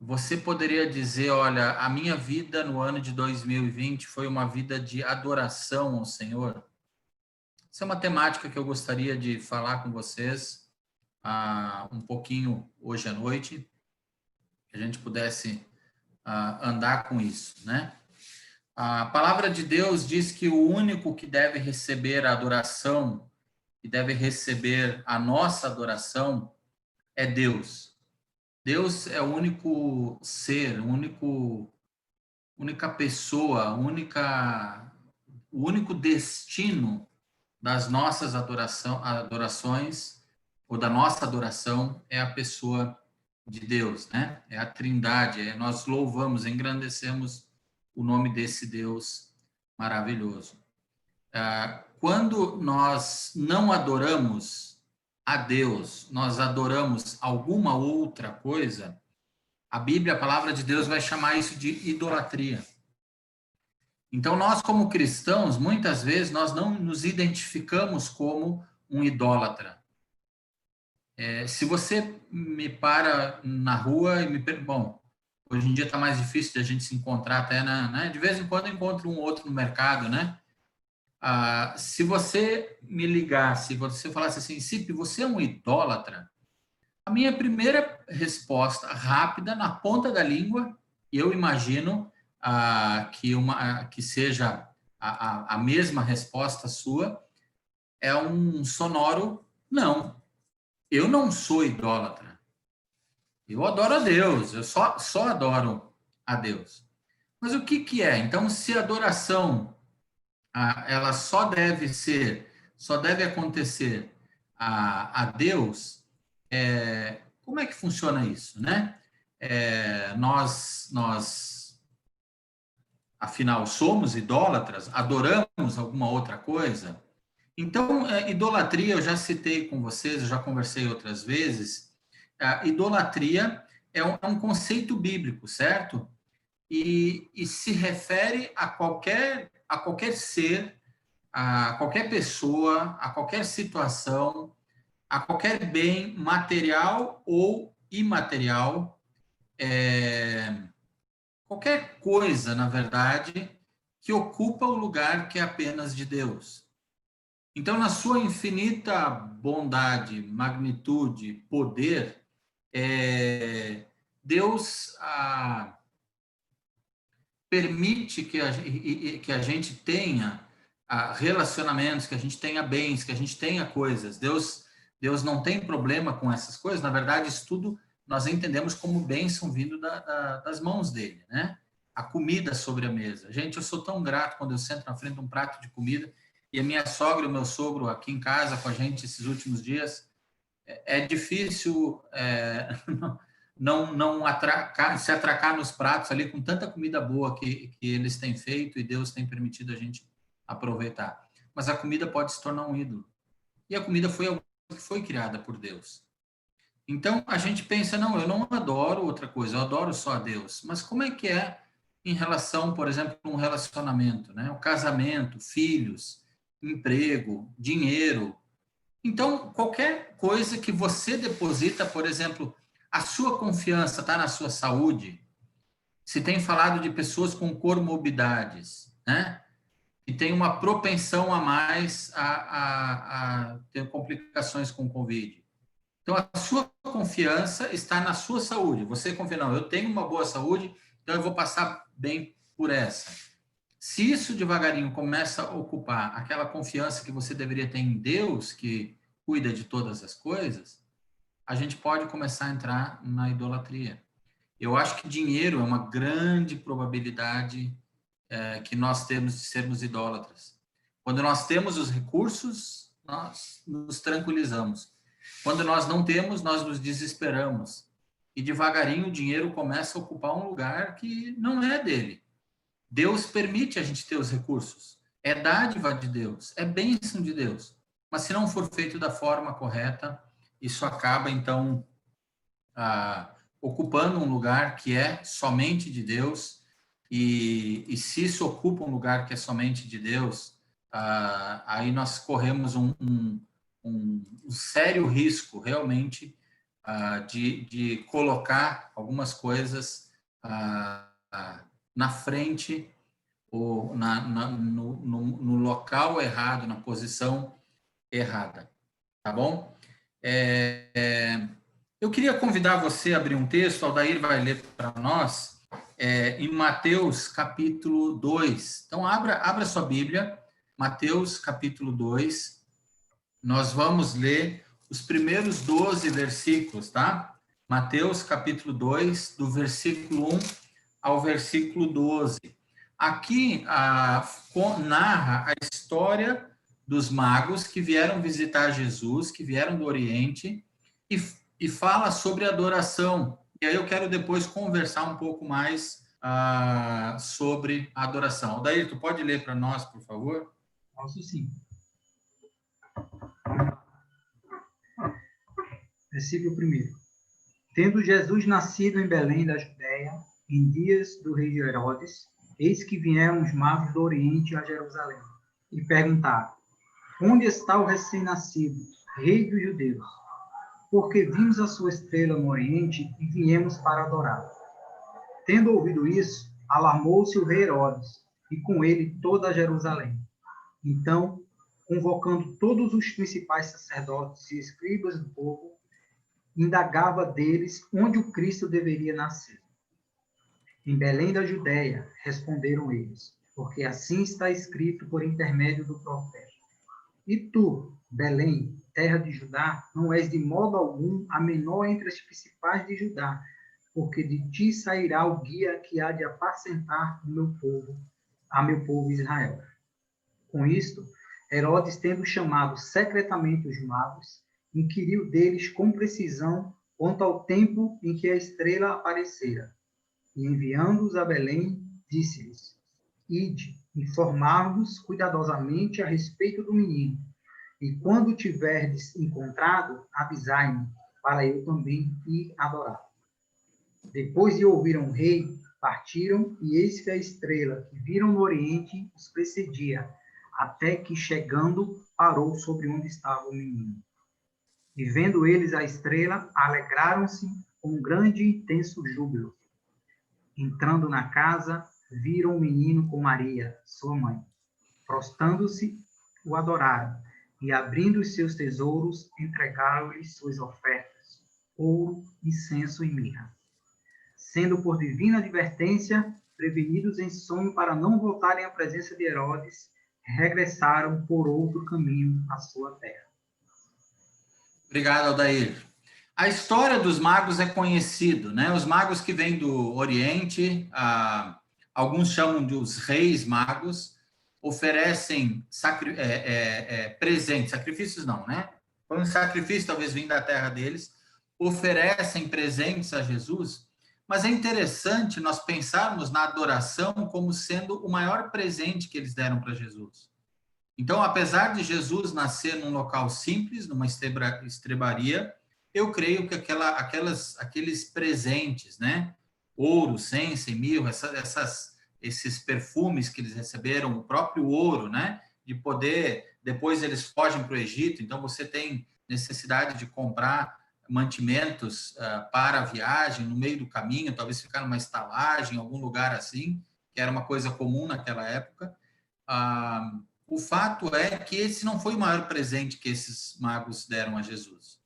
Você poderia dizer, olha, a minha vida no ano de 2020 foi uma vida de adoração ao Senhor? Essa é uma temática que eu gostaria de falar com vocês um pouquinho hoje à noite, que a gente pudesse andar com isso, né? A palavra de Deus diz que o único que deve receber a adoração, que deve receber a nossa adoração, é Deus. Deus é o único ser, única pessoa, o único destino das nossas adorações, ou da nossa adoração, é a pessoa de Deus, né? É a Trindade, nós louvamos, engrandecemos o nome desse Deus maravilhoso. Quando nós não adoramos a Deus, nós adoramos alguma outra coisa, a Bíblia, a palavra de Deus, vai chamar isso de idolatria. Então, nós como cristãos, muitas vezes, nós não nos identificamos como um idólatra. Se você me para na rua e me pergunta, bom, hoje em dia está mais difícil de a gente se encontrar até, né? De vez em quando eu encontro um outro no mercado, né? Se você me ligasse, se você falasse assim, Cipe, você é um idólatra? A minha primeira resposta rápida, na ponta da língua, eu imagino que seja a mesma resposta sua, é um sonoro não. Eu não sou idólatra. Eu adoro a Deus, eu só adoro a Deus. Mas o que é? Então, se a adoração ela só deve acontecer a Deus, como é que funciona isso, né? Nós, afinal, somos idólatras? Adoramos alguma outra coisa? Então, idolatria, eu já citei com vocês, eu já conversei outras vezes, idolatria é um conceito bíblico, certo? E se refere a qualquer ser, a qualquer pessoa, a qualquer situação, a qualquer bem material ou imaterial, qualquer coisa, na verdade, que ocupa o lugar que é apenas de Deus. Então, na sua infinita bondade, magnitude, poder, Deus permite que a gente tenha relacionamentos, que a gente tenha bens, que a gente tenha coisas. Deus não tem problema com essas coisas. Na verdade, isso tudo nós entendemos como bênção vindo das mãos dele, né? A comida sobre a mesa. Gente, eu sou tão grato quando eu sento na frente de um prato de comida e a minha sogra e o meu sogro aqui em casa com a gente esses últimos dias. É difícil não se atracar nos pratos ali com tanta comida boa que eles têm feito e Deus tem permitido a gente aproveitar. Mas a comida pode se tornar um ídolo. E a comida foi algo que foi criada por Deus. Então, a gente pensa, não, eu não adoro outra coisa, eu adoro só a Deus. Mas como é que é em relação, por exemplo, a um relacionamento, né? O casamento, filhos, emprego, dinheiro. Então, qualquer coisa que você deposita, por exemplo, a sua confiança está na sua saúde. Se tem falado de pessoas com comorbidades, né? E tem uma propensão a mais a ter complicações com o Covid. Então, a sua confiança está na sua saúde. Você confia, não, eu tenho uma boa saúde, então eu vou passar bem por essa. Se isso devagarinho começa a ocupar aquela confiança que você deveria ter em Deus, que cuida de todas as coisas, a gente pode começar a entrar na idolatria. Eu acho que dinheiro é uma grande probabilidade que nós temos de sermos idólatras. Quando nós temos os recursos, nós nos tranquilizamos. Quando nós não temos, nós nos desesperamos. E devagarinho o dinheiro começa a ocupar um lugar que não é dele. Deus permite a gente ter os recursos. É dádiva de Deus, é bênção de Deus. Mas se não for feito da forma correta, isso acaba, então, ocupando um lugar que é somente de Deus. E se isso ocupa um lugar que é somente de Deus, aí nós corremos um sério risco, realmente, de colocar algumas coisas na frente, ou no local errado, na posição errada. Tá bom? Eu queria convidar você a abrir um texto, Aldair vai ler para nós, em Mateus capítulo 2. Então, abra sua Bíblia, Mateus capítulo 2. Nós vamos ler os primeiros 12 versículos, tá? Mateus capítulo 2, do versículo 1 ao versículo 12. Aqui narra a história dos magos que vieram visitar Jesus, que vieram do Oriente, e fala sobre adoração. E aí eu quero depois conversar um pouco mais sobre a adoração. Aldair, tu pode ler para nós, por favor? Posso sim. Versículo 1. Tendo Jesus nascido em Belém da Judéia, em dias do rei Herodes, eis que vieram os magos do Oriente a Jerusalém, e perguntaram: onde está o recém-nascido, rei dos judeus? Porque vimos a sua estrela no Oriente e viemos para adorá-lo. Tendo ouvido isso, alarmou-se o rei Herodes, e com ele toda Jerusalém. Então, convocando todos os principais sacerdotes e escribas do povo, indagava deles onde o Cristo deveria nascer. Em Belém da Judéia, responderam eles, porque assim está escrito por intermédio do profeta. E tu, Belém, terra de Judá, não és de modo algum a menor entre as principais de Judá, porque de ti sairá o guia que há de apacentar meu povo Israel. Com isto, Herodes, tendo chamado secretamente os magos, inquiriu deles com precisão quanto ao tempo em que a estrela aparecera. E enviando-os a Belém, disse-lhes: ide, informar-vos cuidadosamente a respeito do menino, e quando o tiverdes encontrado, avisai-me, para eu também ir adorar. Depois de ouviram o rei, partiram, e eis que a estrela que viram no Oriente os precedia, até que, chegando, parou sobre onde estava o menino. E vendo eles a estrela, alegraram-se com um grande e intenso júbilo. Entrando na casa, viram o menino com Maria, sua mãe. Prostrando-se, o adoraram, e abrindo os seus tesouros, entregaram-lhe suas ofertas, ouro, incenso e mirra. Sendo por divina advertência, prevenidos em sonho para não voltarem à presença de Herodes, regressaram por outro caminho à sua terra. Obrigado, Aldair. A história dos magos é conhecida, né? Os magos que vêm do Oriente, alguns chamam de os reis magos, oferecem presentes, sacrifícios não, né? Um sacrifício talvez vindo da terra deles, oferecem presentes a Jesus, mas é interessante nós pensarmos na adoração como sendo o maior presente que eles deram para Jesus. Então, apesar de Jesus nascer num local simples, numa estrebaria, eu creio que aqueles presentes, né? Ouro, incenso e mirra, esses perfumes que eles receberam, o próprio ouro, né? De poder, depois eles fogem para o Egito, então você tem necessidade de comprar mantimentos para a viagem, no meio do caminho, talvez ficar numa estalagem, em algum lugar assim, que era uma coisa comum naquela época. O fato é que esse não foi o maior presente que esses magos deram a Jesus,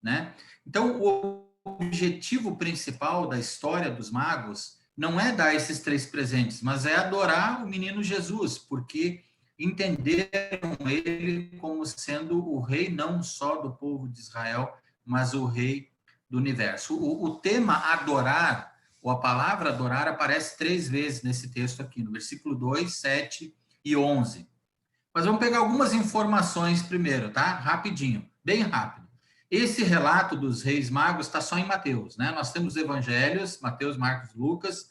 né? Então, o objetivo principal da história dos magos não é dar esses 3 presentes, mas é adorar o menino Jesus, porque entenderam ele como sendo o rei não só do povo de Israel, mas o rei do universo. O tema adorar, ou a palavra adorar, aparece 3 vezes nesse texto aqui, no versículo 2, 7 e 11. Mas vamos pegar algumas informações primeiro, tá? Rapidinho, bem rápido. Esse relato dos reis magos está só em Mateus, né? Nós temos os evangelhos, Mateus, Marcos, Lucas,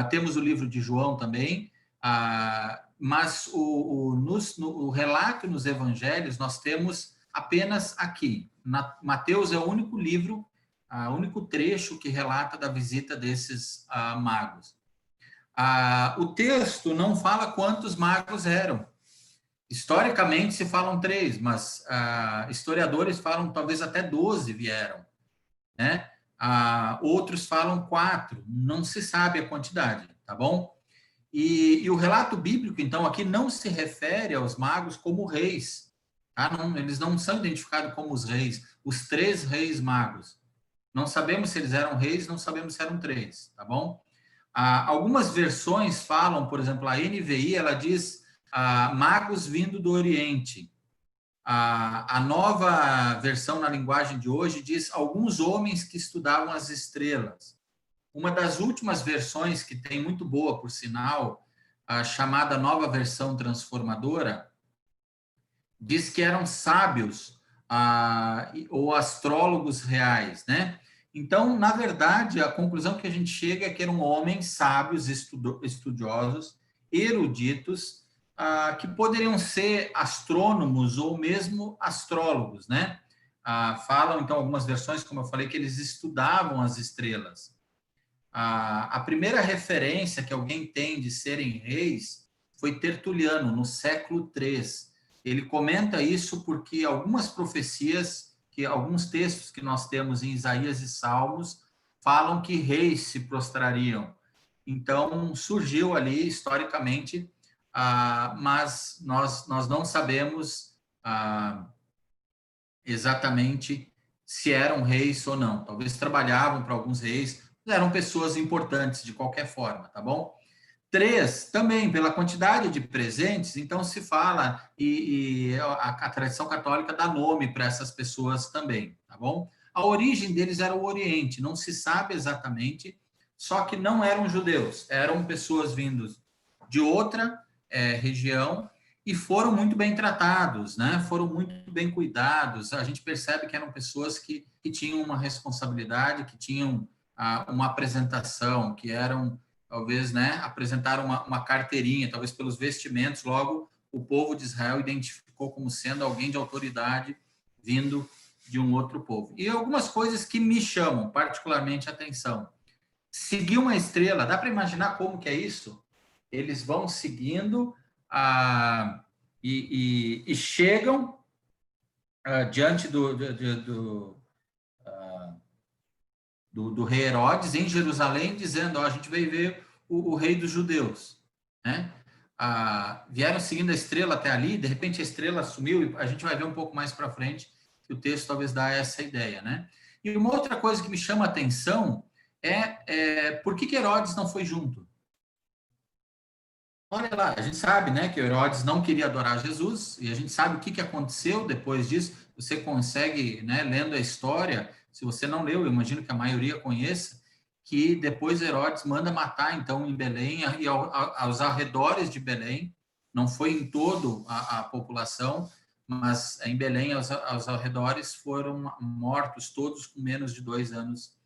temos o livro de João também, mas o relato nos evangelhos nós temos apenas aqui. Mateus é o único livro, o único trecho que relata da visita desses magos. O texto não fala quantos magos eram. Historicamente se falam 3, mas historiadores falam talvez até 12 vieram, né? Outros falam 4, não se sabe a quantidade, tá bom? E o relato bíblico, então, aqui não se refere aos magos como reis, tá? Eles não são identificados como os reis, os 3 reis magos. Não sabemos se eles eram reis, não sabemos se eram 3, tá bom? Algumas versões falam, por exemplo, a NVI, ela diz magos vindo do Oriente. A nova versão na linguagem de hoje diz alguns homens que estudavam as estrelas. Uma das últimas versões, que tem muito boa, por sinal, chamada Nova Versão Transformadora, diz que eram sábios ou astrólogos reais, né? Então, na verdade, a conclusão que a gente chega é que eram homens sábios, estudiosos, eruditos, que poderiam ser astrônomos ou mesmo astrólogos, né? Falam, então, algumas versões, como eu falei, que eles estudavam as estrelas. A primeira referência que alguém tem de serem reis foi Tertuliano, no século III. Ele comenta isso porque algumas profecias, alguns textos que nós temos em Isaías e Salmos, falam que reis se prostrariam. Então, surgiu ali, historicamente, mas nós não sabemos exatamente se eram reis ou não. Talvez trabalhavam para alguns reis, mas eram pessoas importantes de qualquer forma, tá bom? 3, também, pela quantidade de presentes, então se fala, e a tradição católica dá nome para essas pessoas também, tá bom? A origem deles era o Oriente, não se sabe exatamente, só que não eram judeus, eram pessoas vindas de outra região e foram muito bem tratados, né? Foram muito bem cuidados. A gente percebe que eram pessoas que tinham uma responsabilidade, que tinham uma apresentação, que eram, talvez, né, apresentaram uma carteirinha, talvez pelos vestimentos, logo o povo de Israel identificou como sendo alguém de autoridade vindo de um outro povo. E algumas coisas que me chamam particularmente a atenção. Seguir uma estrela, dá para imaginar como que é isso? Eles vão seguindo e chegam diante do rei Herodes em Jerusalém, dizendo, a gente veio ver o rei dos judeus, né? Vieram seguindo a estrela até ali, de repente a estrela sumiu, e a gente vai ver um pouco mais para frente que o texto talvez dá essa ideia, né? E uma outra coisa que me chama a atenção por que Herodes não foi junto? Olha lá, a gente sabe, né, que Herodes não queria adorar Jesus, e a gente sabe o que aconteceu depois disso. Você consegue, né, lendo a história, se você não leu, eu imagino que a maioria conheça, que depois Herodes manda matar, então, em Belém e aos arredores de Belém, não foi em todo a população, mas em Belém, aos arredores, foram mortos todos com menos de 2 anos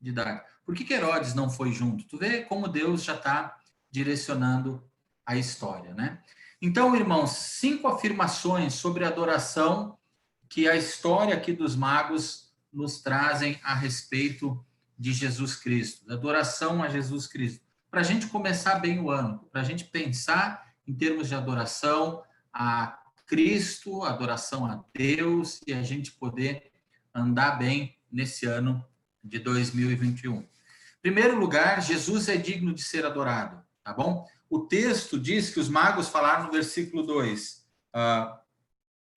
de idade. Por que Herodes não foi junto? Tu vê como Deus já está direcionando a história, né? Então, irmãos, 5 afirmações sobre a adoração que a história aqui dos magos nos trazem a respeito de Jesus Cristo, da adoração a Jesus Cristo, para a gente começar bem o ano, para a gente pensar em termos de adoração a Cristo, adoração a Deus, e a gente poder andar bem nesse ano de 2021. Em primeiro lugar, Jesus é digno de ser adorado, tá bom? O texto diz que os magos falaram no versículo 2,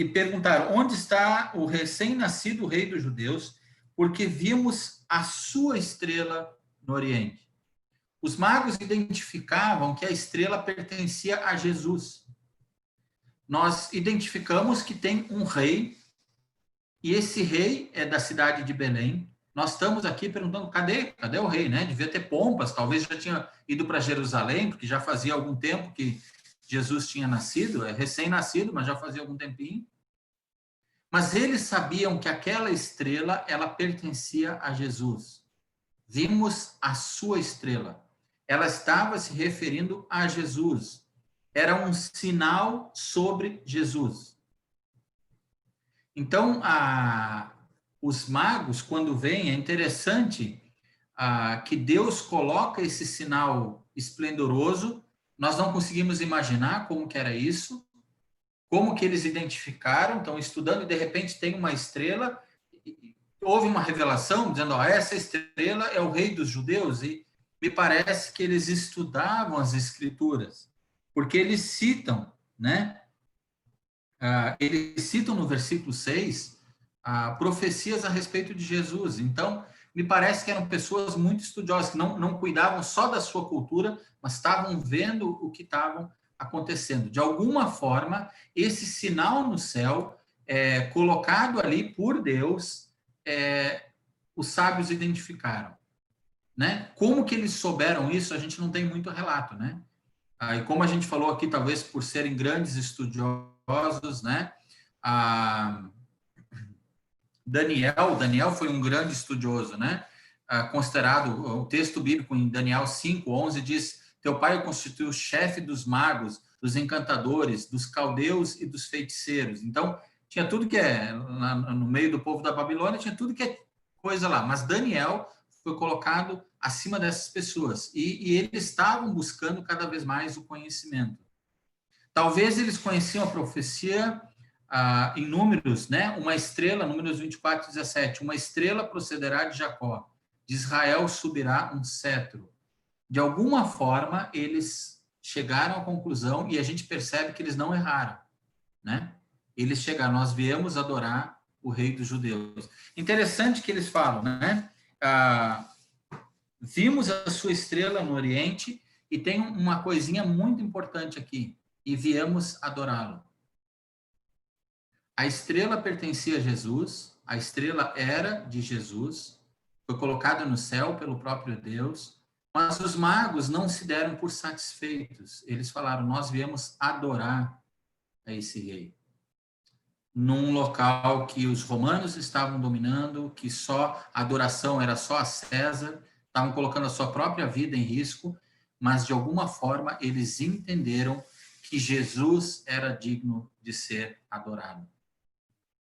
e perguntaram, onde está o recém-nascido rei dos judeus? Porque vimos a sua estrela no Oriente. Os magos identificavam que a estrela pertencia a Jesus. Nós identificamos que tem um rei, e esse rei é da cidade de Belém. Nós estamos aqui perguntando, cadê o rei, né? Devia ter pompas, talvez já tinha ido para Jerusalém, porque já fazia algum tempo que Jesus tinha nascido, é recém-nascido, mas já fazia algum tempinho. Mas eles sabiam que aquela estrela, ela pertencia a Jesus. Vimos a sua estrela. Ela estava se referindo a Jesus. Era um sinal sobre Jesus. Então, os magos, quando vêm, é interessante que Deus coloca esse sinal esplendoroso. Nós não conseguimos imaginar como que era isso, como que eles identificaram. Estão estudando e, de repente, tem uma estrela. Houve uma revelação dizendo, essa estrela é o rei dos judeus. E me parece que eles estudavam as escrituras, porque eles citam, né? Eles citam no versículo 6 profecias a respeito de Jesus. Então, me parece que eram pessoas muito estudiosas, que não cuidavam só da sua cultura, mas estavam vendo o que estavam acontecendo. De alguma forma, esse sinal no céu, colocado ali por Deus, os sábios identificaram. Né? Como que eles souberam isso, a gente não tem muito relato, né? E como a gente falou aqui, talvez por serem grandes estudiosos, né? Daniel foi um grande estudioso, né? Considerado, o texto bíblico em Daniel 5:11 diz, teu pai o constituiu chefe dos magos, dos encantadores, dos caldeus e dos feiticeiros. Então, tinha tudo que no meio do povo da Babilônia, tinha tudo que é coisa lá. Mas Daniel foi colocado acima dessas pessoas. E eles estavam buscando cada vez mais o conhecimento. Talvez eles conheciam a profecia em Números, né? Uma estrela, Números 24:17, uma estrela procederá de Jacó, de Israel subirá um cetro. De alguma forma, eles chegaram à conclusão, e a gente percebe que eles não erraram, né? Eles chegaram, nós viemos adorar o rei dos judeus. Interessante que eles falam, né? Vimos a sua estrela no Oriente, e tem uma coisinha muito importante aqui, e viemos adorá-lo. A estrela pertencia a Jesus, a estrela era de Jesus, foi colocada no céu pelo próprio Deus, mas os magos não se deram por satisfeitos. Eles falaram, nós viemos adorar a esse rei. Num local que os romanos estavam dominando, que só a adoração era só a César, estavam colocando a sua própria vida em risco, mas de alguma forma eles entenderam que Jesus era digno de ser adorado.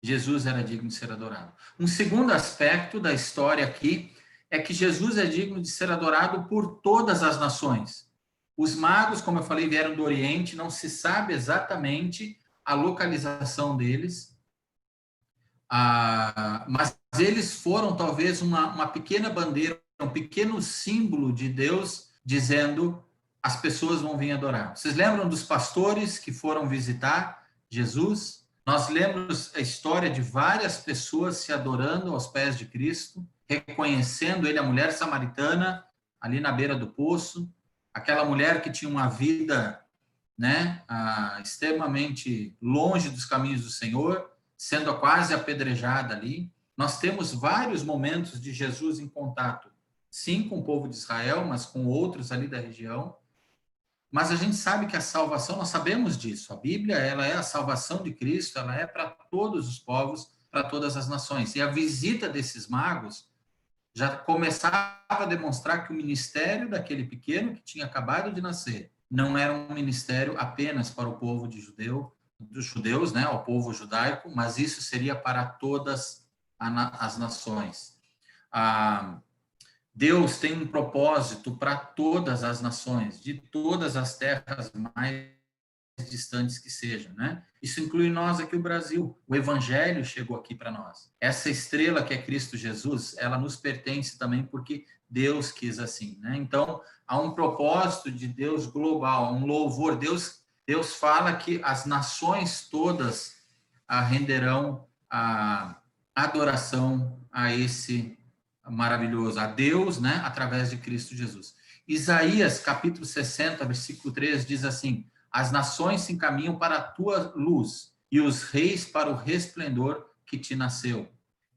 Jesus era digno de ser adorado. Um segundo aspecto da história aqui é que Jesus é digno de ser adorado por todas as nações. Os magos, como eu falei, vieram do Oriente, não se sabe exatamente a localização deles, mas eles foram talvez uma pequena bandeira, um pequeno símbolo de Deus, dizendo, as pessoas vão vir adorar. Vocês lembram dos pastores que foram visitar Jesus? Nós lembramos a história de várias pessoas se adorando aos pés de Cristo, reconhecendo ele, a mulher samaritana, ali na beira do poço, aquela mulher que tinha uma vida, né, extremamente longe dos caminhos do Senhor, sendo quase apedrejada ali. Nós temos vários momentos de Jesus em contato, sim, com o povo de Israel, mas com outros ali da região. Mas a gente sabe que a salvação, nós sabemos disso. A Bíblia, ela é a salvação de Cristo, ela é para todos os povos, para todas as nações. E a visita desses magos já começava a demonstrar que o ministério daquele pequeno que tinha acabado de nascer não era um ministério apenas para o povo dos judeus, né, o povo judaico, mas isso seria para todas as nações. Deus tem um propósito para todas as nações, de todas as terras mais distantes que sejam, né? Isso inclui nós aqui, o Brasil. O Evangelho chegou aqui para nós. Essa estrela que é Cristo Jesus, ela nos pertence também porque Deus quis assim, né? Então, há um propósito de Deus global, um louvor. Deus fala que as nações todas renderão a adoração a esse maravilhoso, a Deus, né, através de Cristo Jesus. Isaías, capítulo 60, versículo 3, diz assim, as nações se encaminham para a tua luz, e os reis para o resplendor que te nasceu.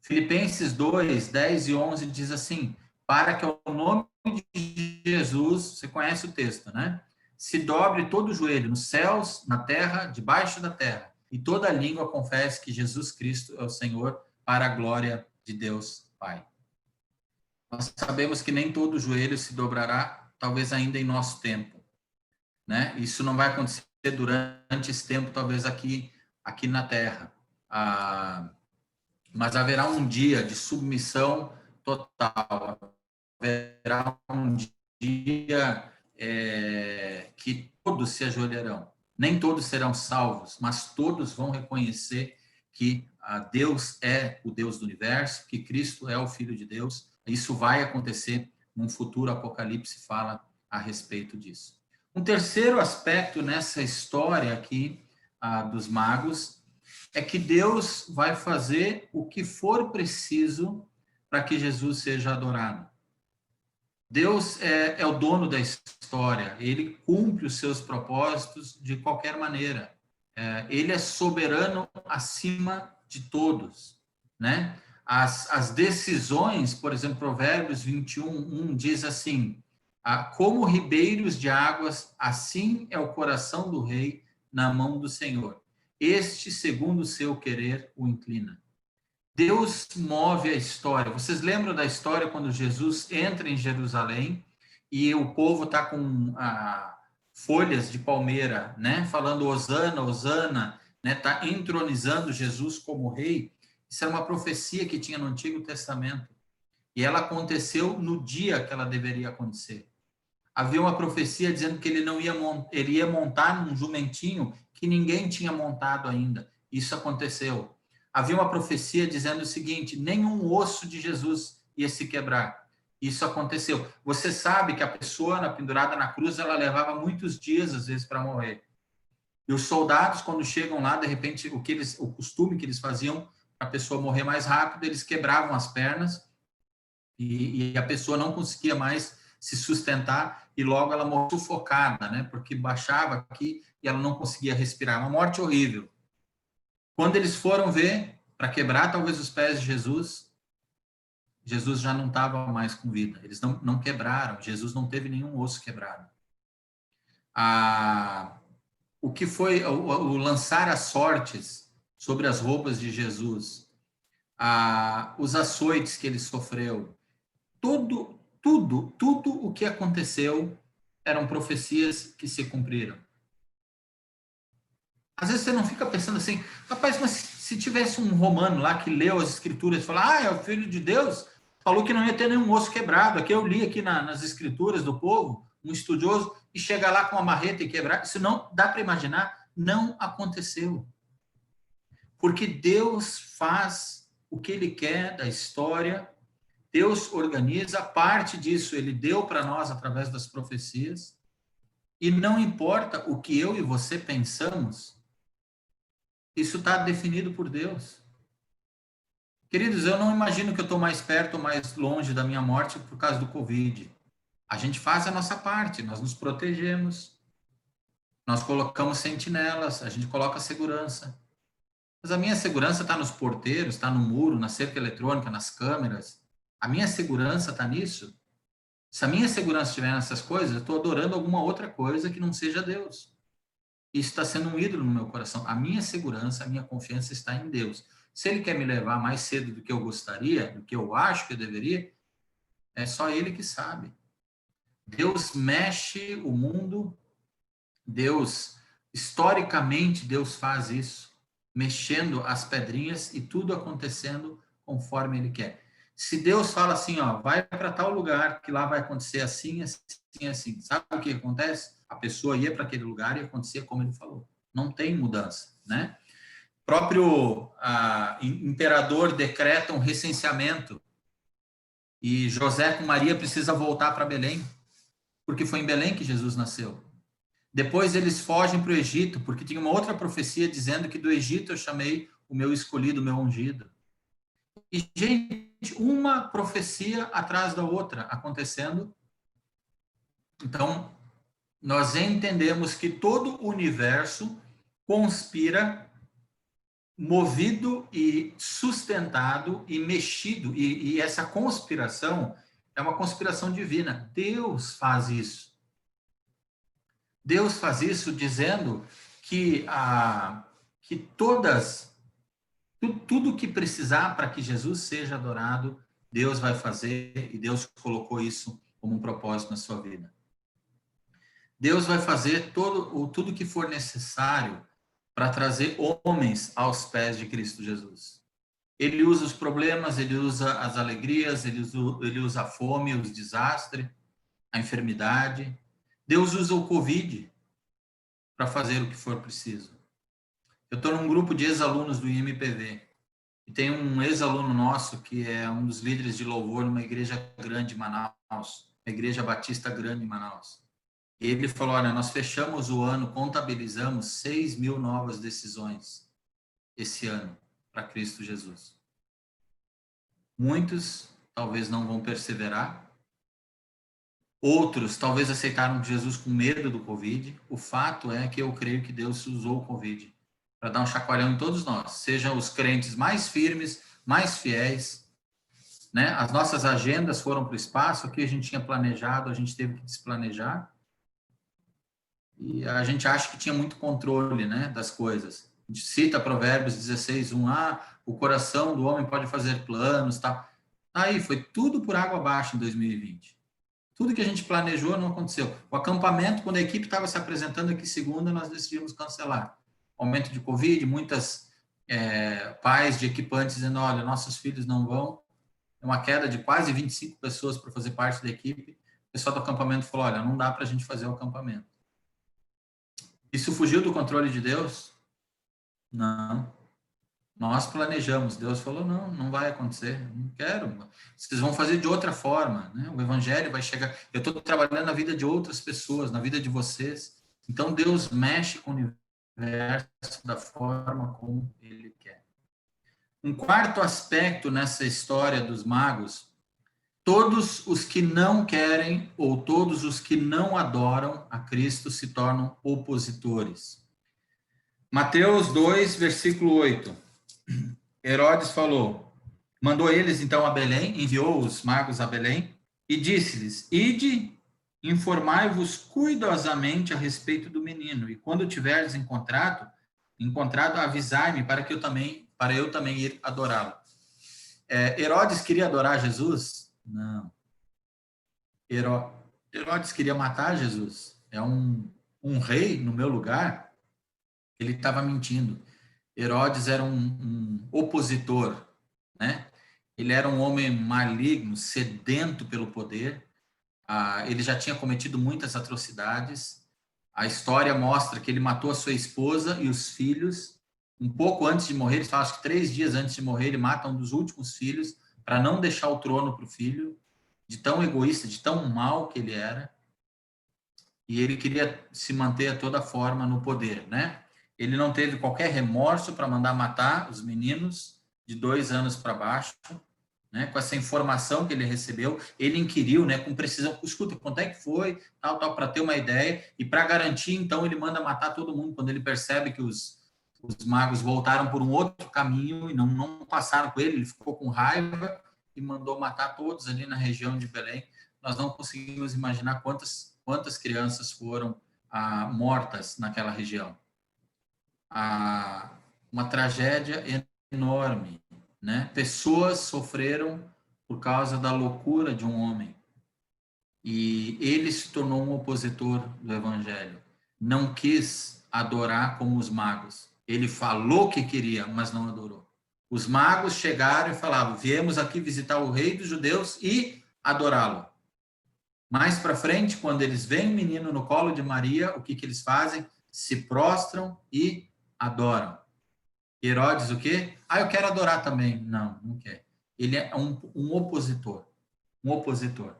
Filipenses 2, 10 e 11 diz assim, para que ao nome de Jesus, você conhece o texto, né, se dobre todo o joelho, nos céus, na terra, debaixo da terra, e toda língua confesse que Jesus Cristo é o Senhor, para a glória de Deus Pai. Nós sabemos que nem todo joelho se dobrará, talvez ainda em nosso tempo, né? Isso não vai acontecer durante esse tempo, talvez aqui na Terra. Mas haverá um dia de submissão total. Haverá um dia que todos se ajoelharão. Nem todos serão salvos, mas todos vão reconhecer que Deus é o Deus do universo, que Cristo é o Filho de Deus. Isso vai acontecer num futuro. Apocalipse fala a respeito disso. Um terceiro aspecto nessa história aqui dos magos é que Deus vai fazer o que for preciso para que Jesus seja adorado. Deus é o dono da história, ele cumpre os seus propósitos de qualquer maneira. Ele é soberano acima de todos, né? As decisões, por exemplo, Provérbios 21:1 diz assim: como ribeiros de águas, assim é o coração do rei na mão do Senhor. Este, segundo o seu querer, o inclina. Deus move a história. Vocês lembram da história quando Jesus entra em Jerusalém e o povo está com folhas de palmeira, né? Falando Hosana, Hosana, né? Está entronizando Jesus como rei. Isso era uma profecia que tinha no Antigo Testamento. E ela aconteceu no dia que ela deveria acontecer. Havia uma profecia dizendo que ele ia montar num jumentinho que ninguém tinha montado ainda. Isso aconteceu. Havia uma profecia dizendo o seguinte: nenhum osso de Jesus ia se quebrar. Isso aconteceu. Você sabe que a pessoa pendurada na cruz, ela levava muitos dias, às vezes, para morrer. E os soldados, quando chegam lá, de repente, o costume que eles faziam para a pessoa morrer mais rápido, eles quebravam as pernas e a pessoa não conseguia mais se sustentar e logo ela morreu sufocada, né? Porque baixava aqui e ela não conseguia respirar. Uma morte horrível. Quando eles foram ver, para quebrar talvez os pés de Jesus, Jesus já não estava mais com vida. Eles não quebraram. Jesus não teve nenhum osso quebrado. O que foi o lançar as sortes sobre as roupas de Jesus, os açoites que ele sofreu, tudo o que aconteceu eram profecias que se cumpriram. Às vezes você não fica pensando assim, rapaz, mas se tivesse um romano lá que leu as escrituras e falar, é o Filho de Deus, falou que não ia ter nenhum osso quebrado. Aqui eu li aqui nas escrituras do povo, um estudioso, e chega lá com uma marreta e quebrar. Isso não dá para imaginar, não aconteceu. Porque Deus faz o que ele quer da história, Deus organiza, parte disso ele deu para nós através das profecias, e não importa o que eu e você pensamos, isso está definido por Deus. Queridos, eu não imagino que eu estou mais perto ou mais longe da minha morte por causa do Covid. A gente faz a nossa parte, nós nos protegemos, nós colocamos sentinelas, a gente coloca segurança. Mas a minha segurança está nos porteiros, está no muro, na cerca eletrônica, nas câmeras. A minha segurança está nisso? Se a minha segurança estiver nessas coisas, eu estou adorando alguma outra coisa que não seja Deus. Isso está sendo um ídolo no meu coração. A minha segurança, a minha confiança está em Deus. Se Ele quer me levar mais cedo do que eu gostaria, do que eu acho que eu deveria, é só Ele que sabe. Deus mexe o mundo, historicamente, Deus faz isso, mexendo as pedrinhas e tudo acontecendo conforme Ele quer. Se Deus fala assim, vai para tal lugar, que lá vai acontecer assim, assim, assim. Sabe o que acontece? A pessoa ia para aquele lugar e acontecia como ele falou. Não tem mudança, né? O próprio imperador decreta um recenseamento e José com Maria precisa voltar para Belém, porque foi em Belém que Jesus nasceu. Depois eles fogem para o Egito, porque tinha uma outra profecia dizendo que do Egito eu chamei o meu escolhido, o meu ungido. E, gente, uma profecia atrás da outra acontecendo. Então, nós entendemos que todo o universo conspira, movido e sustentado e mexido, e essa conspiração é uma conspiração divina. Deus faz isso. Deus faz isso dizendo que que tudo que precisar para que Jesus seja adorado, Deus vai fazer, e Deus colocou isso como um propósito na sua vida. Deus vai fazer tudo que for necessário para trazer homens aos pés de Cristo Jesus. Ele usa os problemas, ele usa as alegrias, ele usa a fome, os desastres, a enfermidade. Deus usa o Covid para fazer o que for preciso. Eu estou num grupo de ex-alunos do IMPV. E tem um ex-aluno nosso que é um dos líderes de louvor numa igreja grande em Manaus, a Igreja Batista Grande em Manaus. E ele falou, olha, nós fechamos o ano, contabilizamos 6.000 novas decisões esse ano para Cristo Jesus. Muitos talvez não vão perseverar, outros talvez aceitaram Jesus com medo do Covid. O fato é que eu creio que Deus usou o Covid para dar um chacoalhão em todos nós, sejam os crentes mais firmes, mais fiéis, né? As nossas agendas foram para o espaço, o que a gente tinha planejado, a gente teve que desplanejar, e a gente acha que tinha muito controle, né, das coisas. A gente cita Provérbios 16:1, o coração do homem pode fazer planos, tá? Aí, foi tudo por água abaixo em 2020. Tudo que a gente planejou não aconteceu. O acampamento, quando a equipe estava se apresentando aqui segunda, nós decidimos cancelar. Aumento de Covid, muitas pais de equipantes dizendo, olha, nossos filhos não vão. Uma queda de quase 25 pessoas para fazer parte da equipe. O pessoal do acampamento falou, olha, não dá para a gente fazer o acampamento. Isso fugiu do controle de Deus? Não. Nós planejamos. Deus falou, não vai acontecer. Não quero. Vocês vão fazer de outra forma, né? O evangelho vai chegar. Eu estou trabalhando na vida de outras pessoas, na vida de vocês. Então, Deus mexe com o universo da forma como Ele quer. Um quarto aspecto nessa história dos magos, todos os que não querem ou todos os que não adoram a Cristo se tornam opositores. Mateus 2, versículo 8. Herodes mandou eles então a Belém, enviou os magos a Belém e disse-lhes, ide, informai-vos cuidadosamente a respeito do menino, e quando tiveres encontrado, avisai-me para eu também ir adorá-lo. Herodes queria adorar Jesus? Não. Herodes queria matar Jesus. É um rei no meu lugar. Ele estava mentindo. Herodes era um opositor, né? Ele era um homem maligno, sedento pelo poder. Ele já tinha cometido muitas atrocidades. A história mostra que ele matou a sua esposa e os filhos. Um pouco antes de morrer, acho que 3 dias antes de morrer, ele mata um dos últimos filhos para não deixar o trono para o filho, de tão egoísta, de tão mal que ele era. E ele queria se manter a toda forma no poder, né? Ele não teve qualquer remorso para mandar matar os meninos de 2 anos para baixo, né? Com essa informação que ele recebeu, ele inquiriu, né? Com precisão, escuta, quanto é que foi, tal, para ter uma ideia, e para garantir, então, ele manda matar todo mundo, quando ele percebe que os magos voltaram por um outro caminho e não passaram com ele, ele ficou com raiva e mandou matar todos ali na região de Belém. Nós não conseguimos imaginar quantas crianças foram mortas naquela região. Uma tragédia enorme, né? Pessoas sofreram por causa da loucura de um homem. E ele se tornou um opositor do evangelho. Não quis adorar como os magos. Ele falou que queria, mas não adorou. Os magos chegaram e falavam, viemos aqui visitar o rei dos judeus e adorá-lo. Mais para frente, quando eles veem o menino no colo de Maria, o que eles fazem? Se prostram e adoram. Herodes o quê? Eu quero adorar também. Não quer. Ele é um opositor. Um opositor.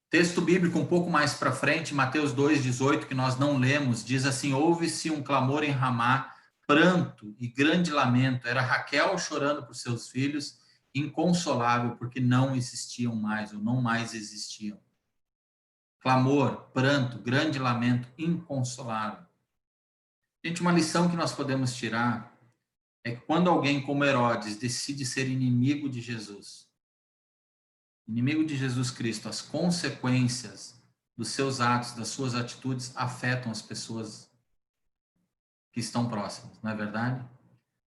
Texto bíblico um pouco mais para frente, Mateus 2,18, que nós não lemos, diz assim, houve-se um clamor em Ramá, pranto e grande lamento. Era Raquel chorando por seus filhos, inconsolável, porque não existiam mais, ou não mais existiam. Clamor, pranto, grande lamento, inconsolável. Gente, uma lição que nós podemos tirar é que quando alguém como Herodes decide ser inimigo de Jesus Cristo, as consequências dos seus atos, das suas atitudes, afetam as pessoas que estão próximos, não é verdade?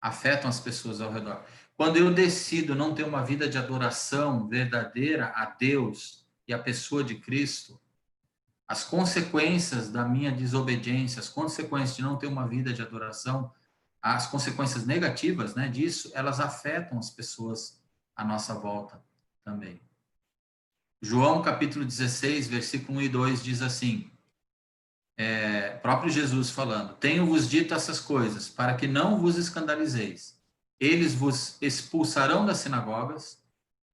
Afetam as pessoas ao redor. Quando eu decido não ter uma vida de adoração verdadeira a Deus e a pessoa de Cristo, as consequências da minha desobediência, as consequências de não ter uma vida de adoração, as consequências negativas, né, disso, elas afetam as pessoas à nossa volta também. João capítulo 16, versículo 1 e 2 diz assim, próprio Jesus falando, tenho-vos dito essas coisas, para que não vos escandalizeis. Eles vos expulsarão das sinagogas,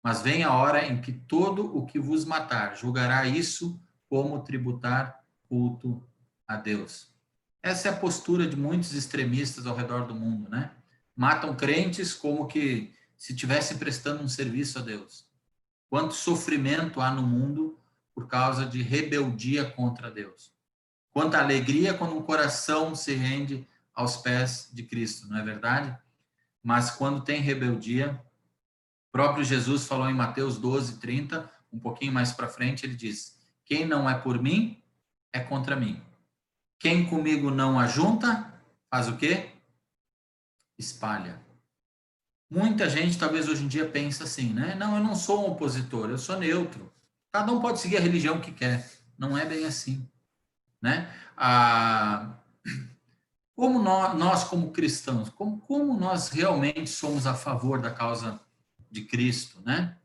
mas vem a hora em que todo o que vos matar julgará isso como tributar culto a Deus. Essa é a postura de muitos extremistas ao redor do mundo, né? Matam crentes como que se estivessem prestando um serviço a Deus. Quanto sofrimento há no mundo por causa de rebeldia contra Deus. Quanta alegria quando um coração se rende aos pés de Cristo, não é verdade? Mas quando tem rebeldia, o próprio Jesus falou em Mateus 12, 30, um pouquinho mais para frente, ele diz, quem não é por mim, é contra mim. Quem comigo não ajunta, faz o quê? Espalha. Muita gente, talvez hoje em dia, pensa assim, né? Não, eu não sou um opositor, eu sou neutro. Cada um pode seguir a religião que quer. Não é bem assim, né? Como nós como cristãos, como nós realmente somos a favor da causa de Cristo, né?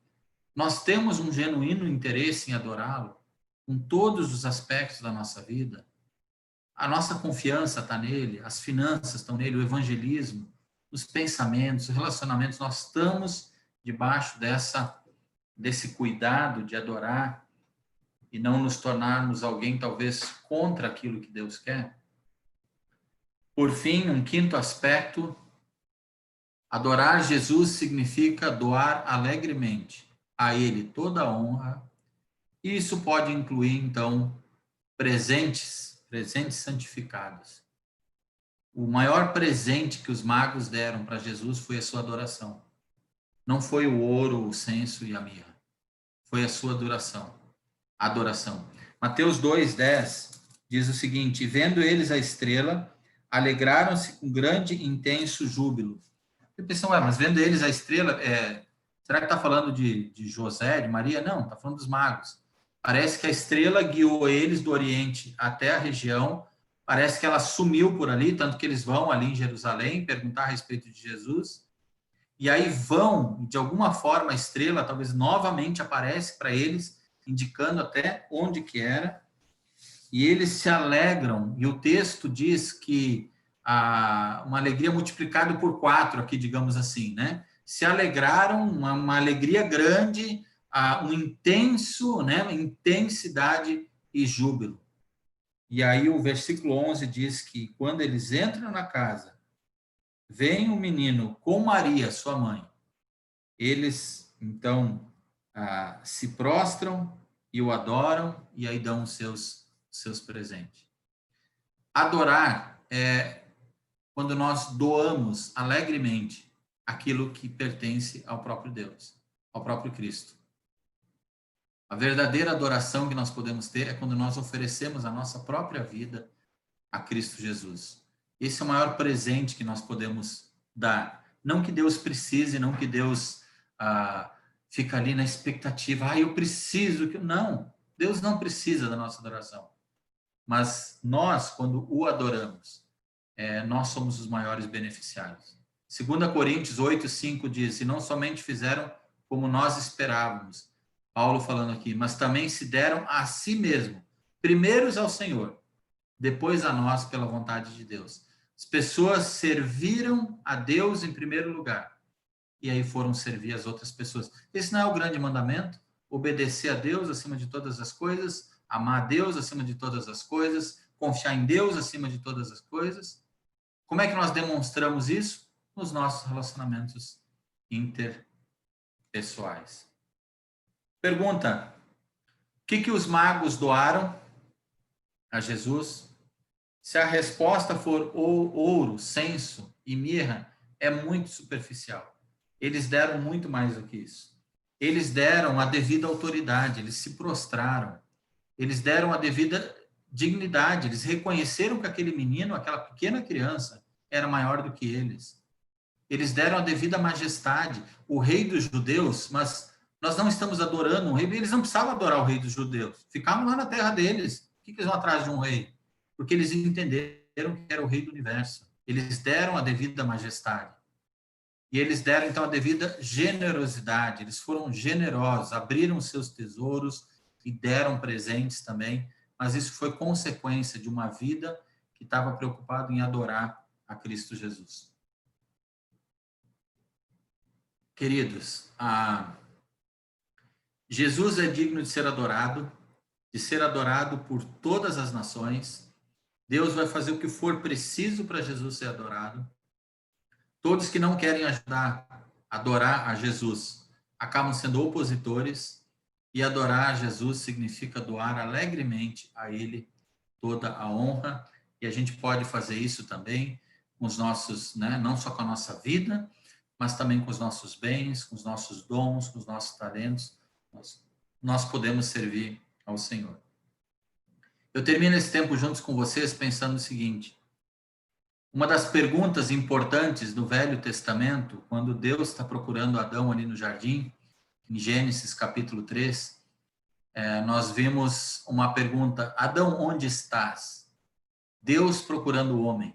Nós temos um genuíno interesse em adorá-lo, com todos os aspectos da nossa vida. A nossa confiança está nele, as finanças estão nele, o evangelismo, os pensamentos, os relacionamentos, nós estamos debaixo desse cuidado de adorar e não nos tornarmos alguém talvez contra aquilo que Deus quer. Por fim, um quinto aspecto, adorar Jesus significa doar alegremente a Ele toda a honra. E isso pode incluir, então, presentes santificados. O maior presente que os magos deram para Jesus foi a sua adoração. Não foi o ouro, o censo e a mirra. Foi a sua adoração. Mateus 2:10 diz o seguinte, vendo eles a estrela, alegraram-se com grande e intenso júbilo. Eu pensei, mas vendo eles a estrela, será que está falando de José, de Maria? Não, está falando dos magos. Parece que a estrela guiou eles do Oriente até a região, parece que ela sumiu por ali, tanto que eles vão ali em Jerusalém perguntar a respeito de Jesus, e aí vão, de alguma forma, a estrela talvez novamente aparece para eles, indicando até onde que era, e eles se alegram, e o texto diz que uma alegria multiplicada por 4, aqui, digamos assim, né? Se alegraram, uma alegria grande, um intenso, né? Uma intensidade e júbilo. E aí o versículo 11 diz que quando eles entram na casa, vem o menino com Maria, sua mãe. Eles, então, se prostram e o adoram, e aí dão os seus presentes. Adorar é quando nós doamos alegremente aquilo que pertence ao próprio Deus, ao próprio Cristo. A verdadeira adoração que nós podemos ter é quando nós oferecemos a nossa própria vida a Cristo Jesus. Esse é o maior presente que nós podemos dar. Não que Deus precise, não que Deus fica ali na expectativa, eu preciso. Não, Deus não precisa da nossa adoração. Mas nós, quando o adoramos, nós somos os maiores beneficiários. 2 Coríntios 8:5 diz, e não somente fizeram como nós esperávamos, Paulo falando aqui, mas também se deram a si mesmo, primeiros ao Senhor, depois a nós pela vontade de Deus. As pessoas serviram a Deus em primeiro lugar, e aí foram servir as outras pessoas. Esse não é o grande mandamento? Obedecer a Deus acima de todas as coisas, amar a Deus acima de todas as coisas, confiar em Deus acima de todas as coisas. Como é que nós demonstramos isso? Nos nossos relacionamentos interpessoais. Pergunta, o que os magos doaram a Jesus? Se a resposta for ouro, censo e mirra, é muito superficial. Eles deram muito mais do que isso. Eles deram a devida autoridade, eles se prostraram. Eles deram a devida dignidade, eles reconheceram que aquele menino, aquela pequena criança, era maior do que eles. Eles deram a devida majestade, o rei dos judeus, mas nós não estamos adorando um rei, eles não precisavam adorar o rei dos judeus, ficavam lá na terra deles. Por que eles vão atrás de um rei? Porque eles entenderam que era o rei do universo. Eles deram a devida majestade. E eles deram, então, a devida generosidade. Eles foram generosos, abriram seus tesouros e deram presentes também, mas isso foi consequência de uma vida que estava preocupada em adorar a Cristo Jesus. Queridos, Jesus é digno de ser adorado por todas as nações. Deus vai fazer o que for preciso para Jesus ser adorado. Todos que não querem adorar a Jesus acabam sendo opositores, e adorar a Jesus significa doar alegremente a Ele toda a honra, e a gente pode fazer isso também com os nossos, né, não só com a nossa vida, mas também com os nossos bens, com os nossos dons, com os nossos talentos. Nós podemos servir ao Senhor. Eu termino esse tempo juntos com vocês pensando o seguinte: uma das perguntas importantes do Velho Testamento, quando Deus está procurando Adão ali no jardim, em Gênesis capítulo 3, nós vimos uma pergunta: Adão, onde estás? Deus procurando o homem.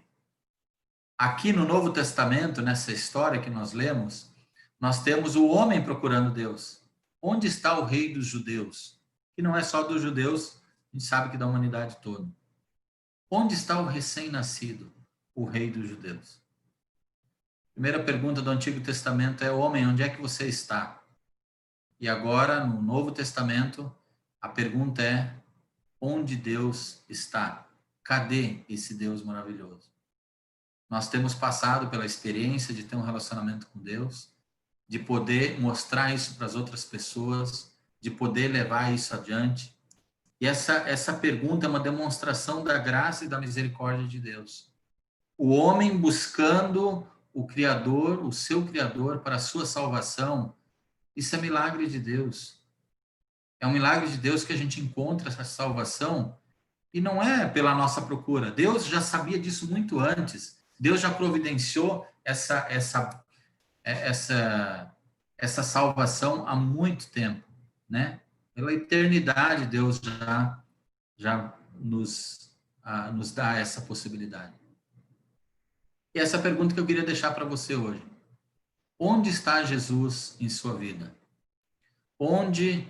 Aqui no Novo Testamento, nessa história que nós lemos, nós temos o homem procurando Deus. Onde está o rei dos judeus? Que não é só dos judeus, a gente sabe que da humanidade toda. Onde está o recém-nascido, o rei dos judeus? Primeira pergunta do Antigo Testamento é: homem, onde é que você está? E agora, no Novo Testamento, a pergunta é: onde Deus está? Cadê esse Deus maravilhoso? Nós temos passado pela experiência de ter um relacionamento com Deus, de poder mostrar isso para as outras pessoas, de poder levar isso adiante. E essa pergunta é uma demonstração da graça e da misericórdia de Deus. O homem buscando o Criador, o seu Criador, para a sua salvação, isso é milagre de Deus. É um milagre de Deus que a gente encontra essa salvação, e não é pela nossa procura. Deus já sabia disso muito antes. Deus já providenciou essa salvação há muito tempo, né? Pela eternidade, Deus já nos dá essa possibilidade. E essa pergunta que eu queria deixar para você hoje: onde está Jesus em sua vida? Onde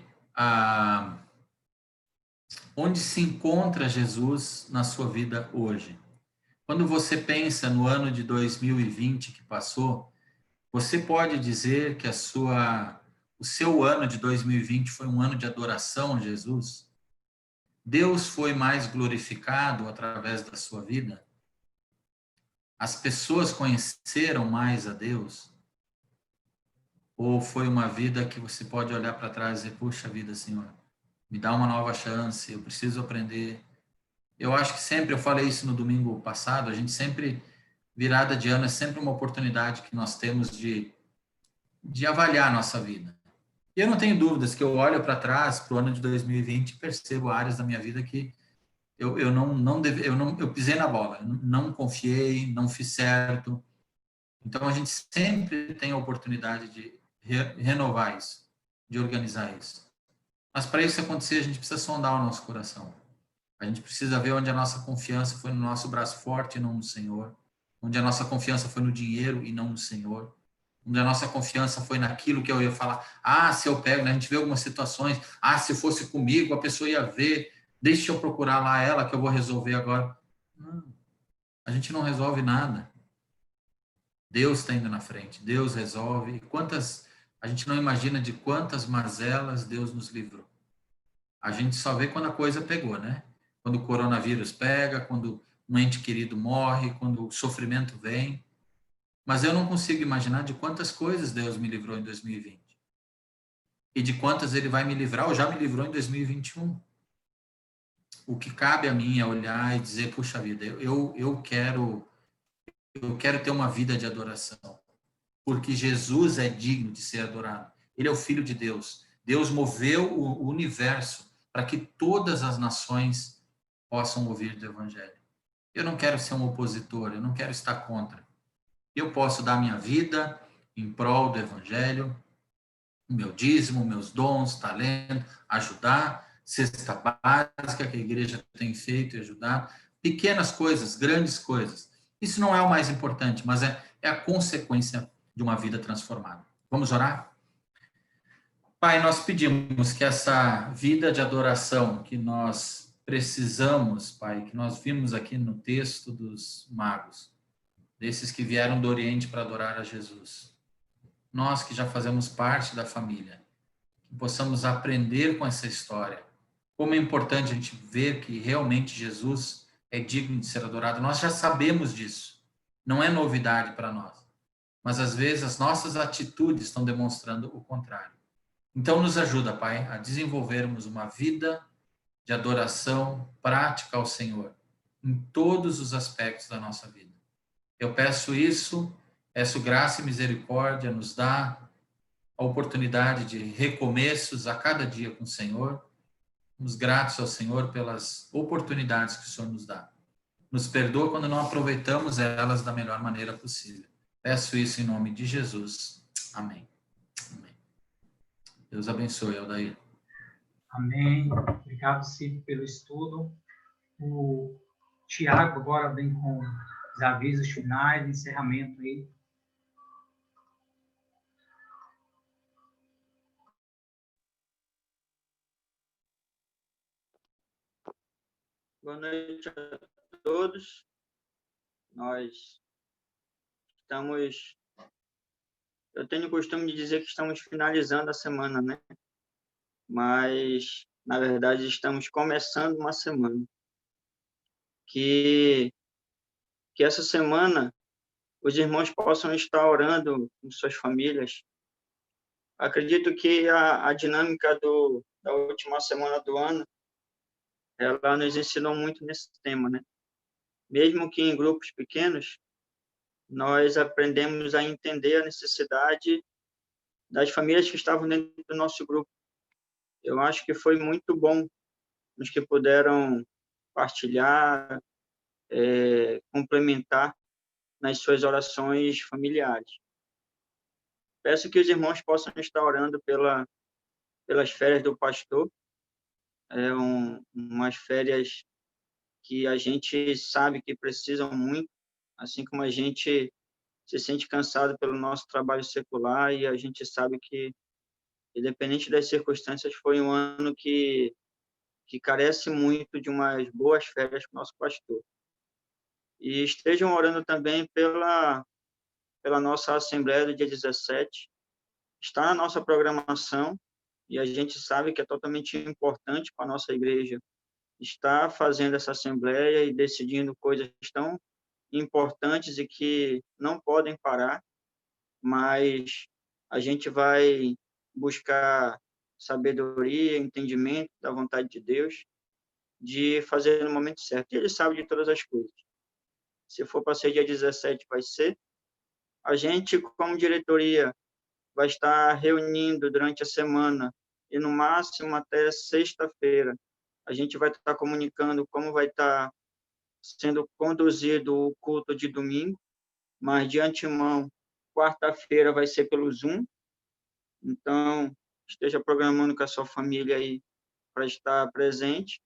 se encontra Jesus na sua vida hoje? Quando você pensa no ano de 2020 que passou, você pode dizer que o seu ano de 2020 foi um ano de adoração a Jesus? Deus foi mais glorificado através da sua vida? As pessoas conheceram mais a Deus? Ou foi uma vida que você pode olhar para trás e dizer: puxa vida, Senhor, me dá uma nova chance, eu preciso aprender. Eu acho que sempre, eu falei isso no domingo passado, a gente sempre, virada de ano, é sempre uma oportunidade que nós temos de avaliar a nossa vida. E eu não tenho dúvidas que eu olho para trás, para o ano de 2020, e percebo áreas da minha vida que eu pisei na bola, não confiei, não fiz certo. Então, a gente sempre tem a oportunidade de renovar isso, de organizar isso. Mas para isso acontecer, a gente precisa sondar o nosso coração. A gente precisa ver onde a nossa confiança foi no nosso braço forte e não no Senhor. Onde a nossa confiança foi no dinheiro e não no Senhor. Onde a nossa confiança foi naquilo que eu ia falar: se eu pego, né? A gente vê algumas situações: se fosse comigo, a pessoa ia ver, deixa eu procurar lá ela que eu vou resolver agora. Não, a gente não resolve nada. Deus está indo na frente, Deus resolve. A gente não imagina de quantas mazelas Deus nos livrou. A gente só vê quando a coisa pegou, né? Quando o coronavírus pega, quando um ente querido morre, quando o sofrimento vem. Mas eu não consigo imaginar de quantas coisas Deus me livrou em 2020. E de quantas Ele vai me livrar, ou já me livrou em 2021. O que cabe a mim é olhar e dizer: puxa vida, eu quero ter uma vida de adoração. Porque Jesus é digno de ser adorado. Ele é o Filho de Deus. Deus moveu o universo para que todas as nações possam ouvir do Evangelho. Eu não quero ser um opositor, eu não quero estar contra. Eu posso dar minha vida em prol do Evangelho, o meu dízimo, meus dons, talento, ajudar, cesta básica que a igreja tem feito e ajudar, pequenas coisas, grandes coisas. Isso não é o mais importante, mas é a consequência de uma vida transformada. Vamos orar? Pai, nós pedimos que essa vida de adoração que nós precisamos, Pai, que nós vimos aqui no texto dos magos, desses que vieram do Oriente para adorar a Jesus, nós que já fazemos parte da família, que possamos aprender com essa história, como é importante a gente ver que realmente Jesus é digno de ser adorado. Nós já sabemos disso, não é novidade para nós, mas às vezes as nossas atitudes estão demonstrando o contrário. Então nos ajuda, Pai, a desenvolvermos uma vida de adoração prática ao Senhor, em todos os aspectos da nossa vida. Eu peço isso, peço graça e misericórdia, nos dá a oportunidade de recomeços a cada dia com o Senhor. Somos gratos ao Senhor pelas oportunidades que o Senhor nos dá. Nos perdoa quando não aproveitamos elas da melhor maneira possível. Peço isso em nome de Jesus. Amém. Amém. Deus abençoe, Aldair. Amém. Obrigado, Cid, pelo estudo. O Tiago agora vem com os avisos finais, encerramento aí. Boa noite a todos. Nós estamos... Eu tenho o costume de dizer que estamos finalizando a semana, né? Mas, na verdade, estamos começando uma semana. Que essa semana os irmãos possam estar orando com suas famílias. Acredito que a dinâmica da última semana do ano, ela nos ensinou muito nesse tema, né? Mesmo que em grupos pequenos, nós aprendemos a entender a necessidade das famílias que estavam dentro do nosso grupo. Eu acho que foi muito bom os que puderam partilhar, complementar nas suas orações familiares. Peço que os irmãos possam estar orando pelas férias do pastor, umas férias que a gente sabe que precisam muito, assim como a gente se sente cansado pelo nosso trabalho secular, e a gente sabe que, independente das circunstâncias, foi um ano que carece muito de umas boas férias para o nosso pastor. E estejam orando também pela nossa Assembleia do dia 17. Está na nossa programação, e a gente sabe que é totalmente importante para a nossa igreja estar fazendo essa Assembleia e decidindo coisas tão importantes e que não podem parar, mas a gente vai buscar sabedoria, entendimento da vontade de Deus, de fazer no momento certo. Ele sabe de todas as coisas. Se for para ser dia 17, vai ser. A gente, como diretoria, vai estar reunindo durante a semana e, no máximo, até sexta-feira. A gente vai estar comunicando como vai estar sendo conduzido o culto de domingo, mas, de antemão, quarta-feira vai ser pelo Zoom. Então, esteja programando com a sua família aí para estar presente.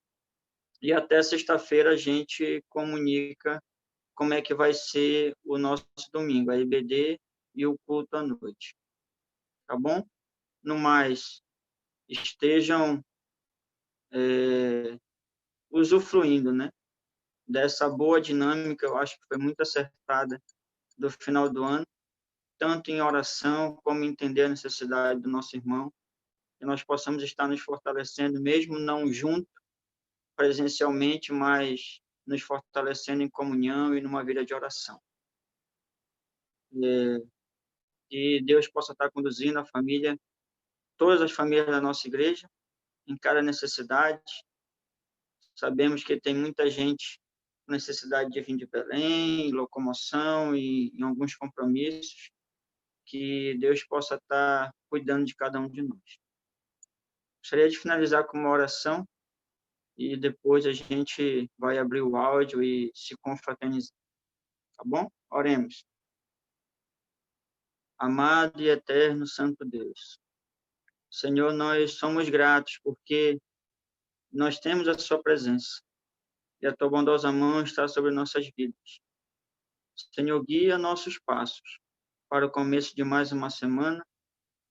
E até sexta-feira a gente comunica como é que vai ser o nosso domingo, a EBD e o culto à noite. Tá bom? No mais, estejam usufruindo, né, dessa boa dinâmica, eu acho que foi muito acertada do final do ano, tanto em oração como entender a necessidade do nosso irmão, que nós possamos estar nos fortalecendo, mesmo não junto presencialmente, mas nos fortalecendo em comunhão e numa vida de oração. Que Deus possa estar conduzindo a família, todas as famílias da nossa igreja, em cada necessidade. Sabemos que tem muita gente com necessidade de vir de Belém, locomoção e em alguns compromissos, que Deus possa estar cuidando de cada um de nós. Gostaria de finalizar com uma oração. e depois a gente vai abrir o áudio e se confraternizar. Tá bom? Oremos. Amado e eterno Santo Deus, Senhor, nós somos gratos porque nós temos a sua presença e a tua bondosa mão está sobre nossas vidas. Senhor, guia nossos passos para o começo de mais uma semana,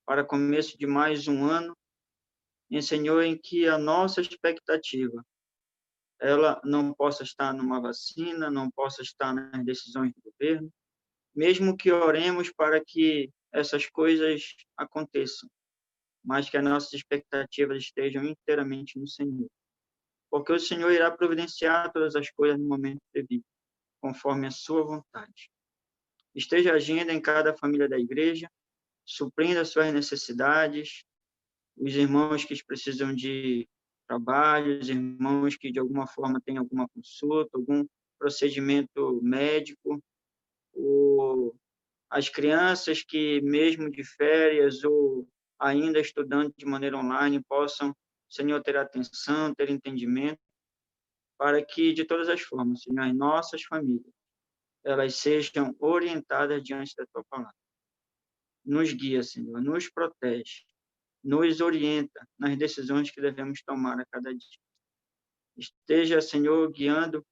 para o começo de mais um ano, e, Senhor, em que a nossa expectativa ela não possa estar numa vacina, não possa estar nas decisões do governo, mesmo que oremos para que essas coisas aconteçam, mas que as nossas expectativas estejam inteiramente no Senhor. Porque o Senhor irá providenciar todas as coisas no momento devido, conforme a sua vontade. Esteja agindo em cada família da igreja, suprindo as suas necessidades, os irmãos que precisam de trabalho, os irmãos que de alguma forma têm alguma consulta, algum procedimento médico, as crianças que mesmo de férias ou ainda estudando de maneira online possam, Senhor, ter atenção, ter entendimento, para que de todas as formas, Senhor, as nossas famílias, elas sejam orientadas diante da tua palavra. Nos guia, Senhor, nos protege, nos orienta nas decisões que devemos tomar a cada dia. Esteja, Senhor, guiando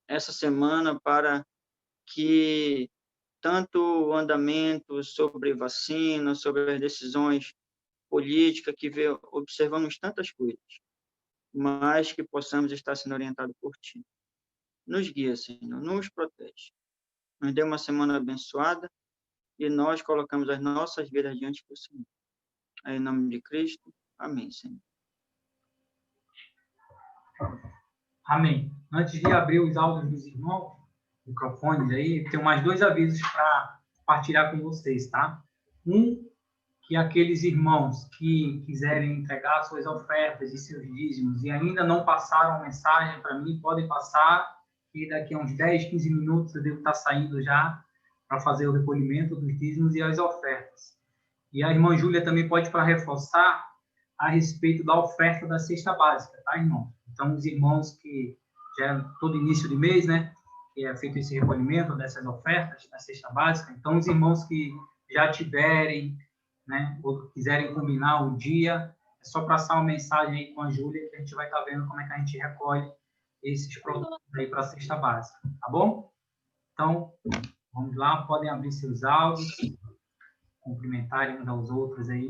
essa semana para que tanto o andamento sobre vacina, sobre as decisões políticas, que observamos tantas coisas, mas que possamos estar sendo orientados por Ti. Nos guia, Senhor, nos protege. Nos dê uma semana abençoada e nós colocamos as nossas vidas diante do Senhor. Em nome de Cristo, amém, Senhor. Amém. Antes de abrir os áudios dos irmãos, microfones aí, tenho mais 2 avisos para partilhar com vocês, tá? Que aqueles irmãos que quiserem entregar suas ofertas e seus dízimos e ainda não passaram a mensagem para mim, podem passar, e daqui a uns 10, 15 minutos eu devo estar saindo já para fazer o recolhimento dos dízimos e as ofertas. E a irmã Júlia também pode para reforçar a respeito da oferta da cesta básica, tá, irmão? Então, os irmãos que já é todo início de mês, né, que é feito esse recolhimento dessas ofertas da cesta básica, então os irmãos que já tiverem, né, ou quiserem combinar o dia, é só passar uma mensagem aí com a Júlia que a gente vai estar vendo como é que a gente recolhe esses produtos aí para a cesta básica, tá bom? Então, vamos lá, podem abrir seus áudios, cumprimentarem uns aos outros aí.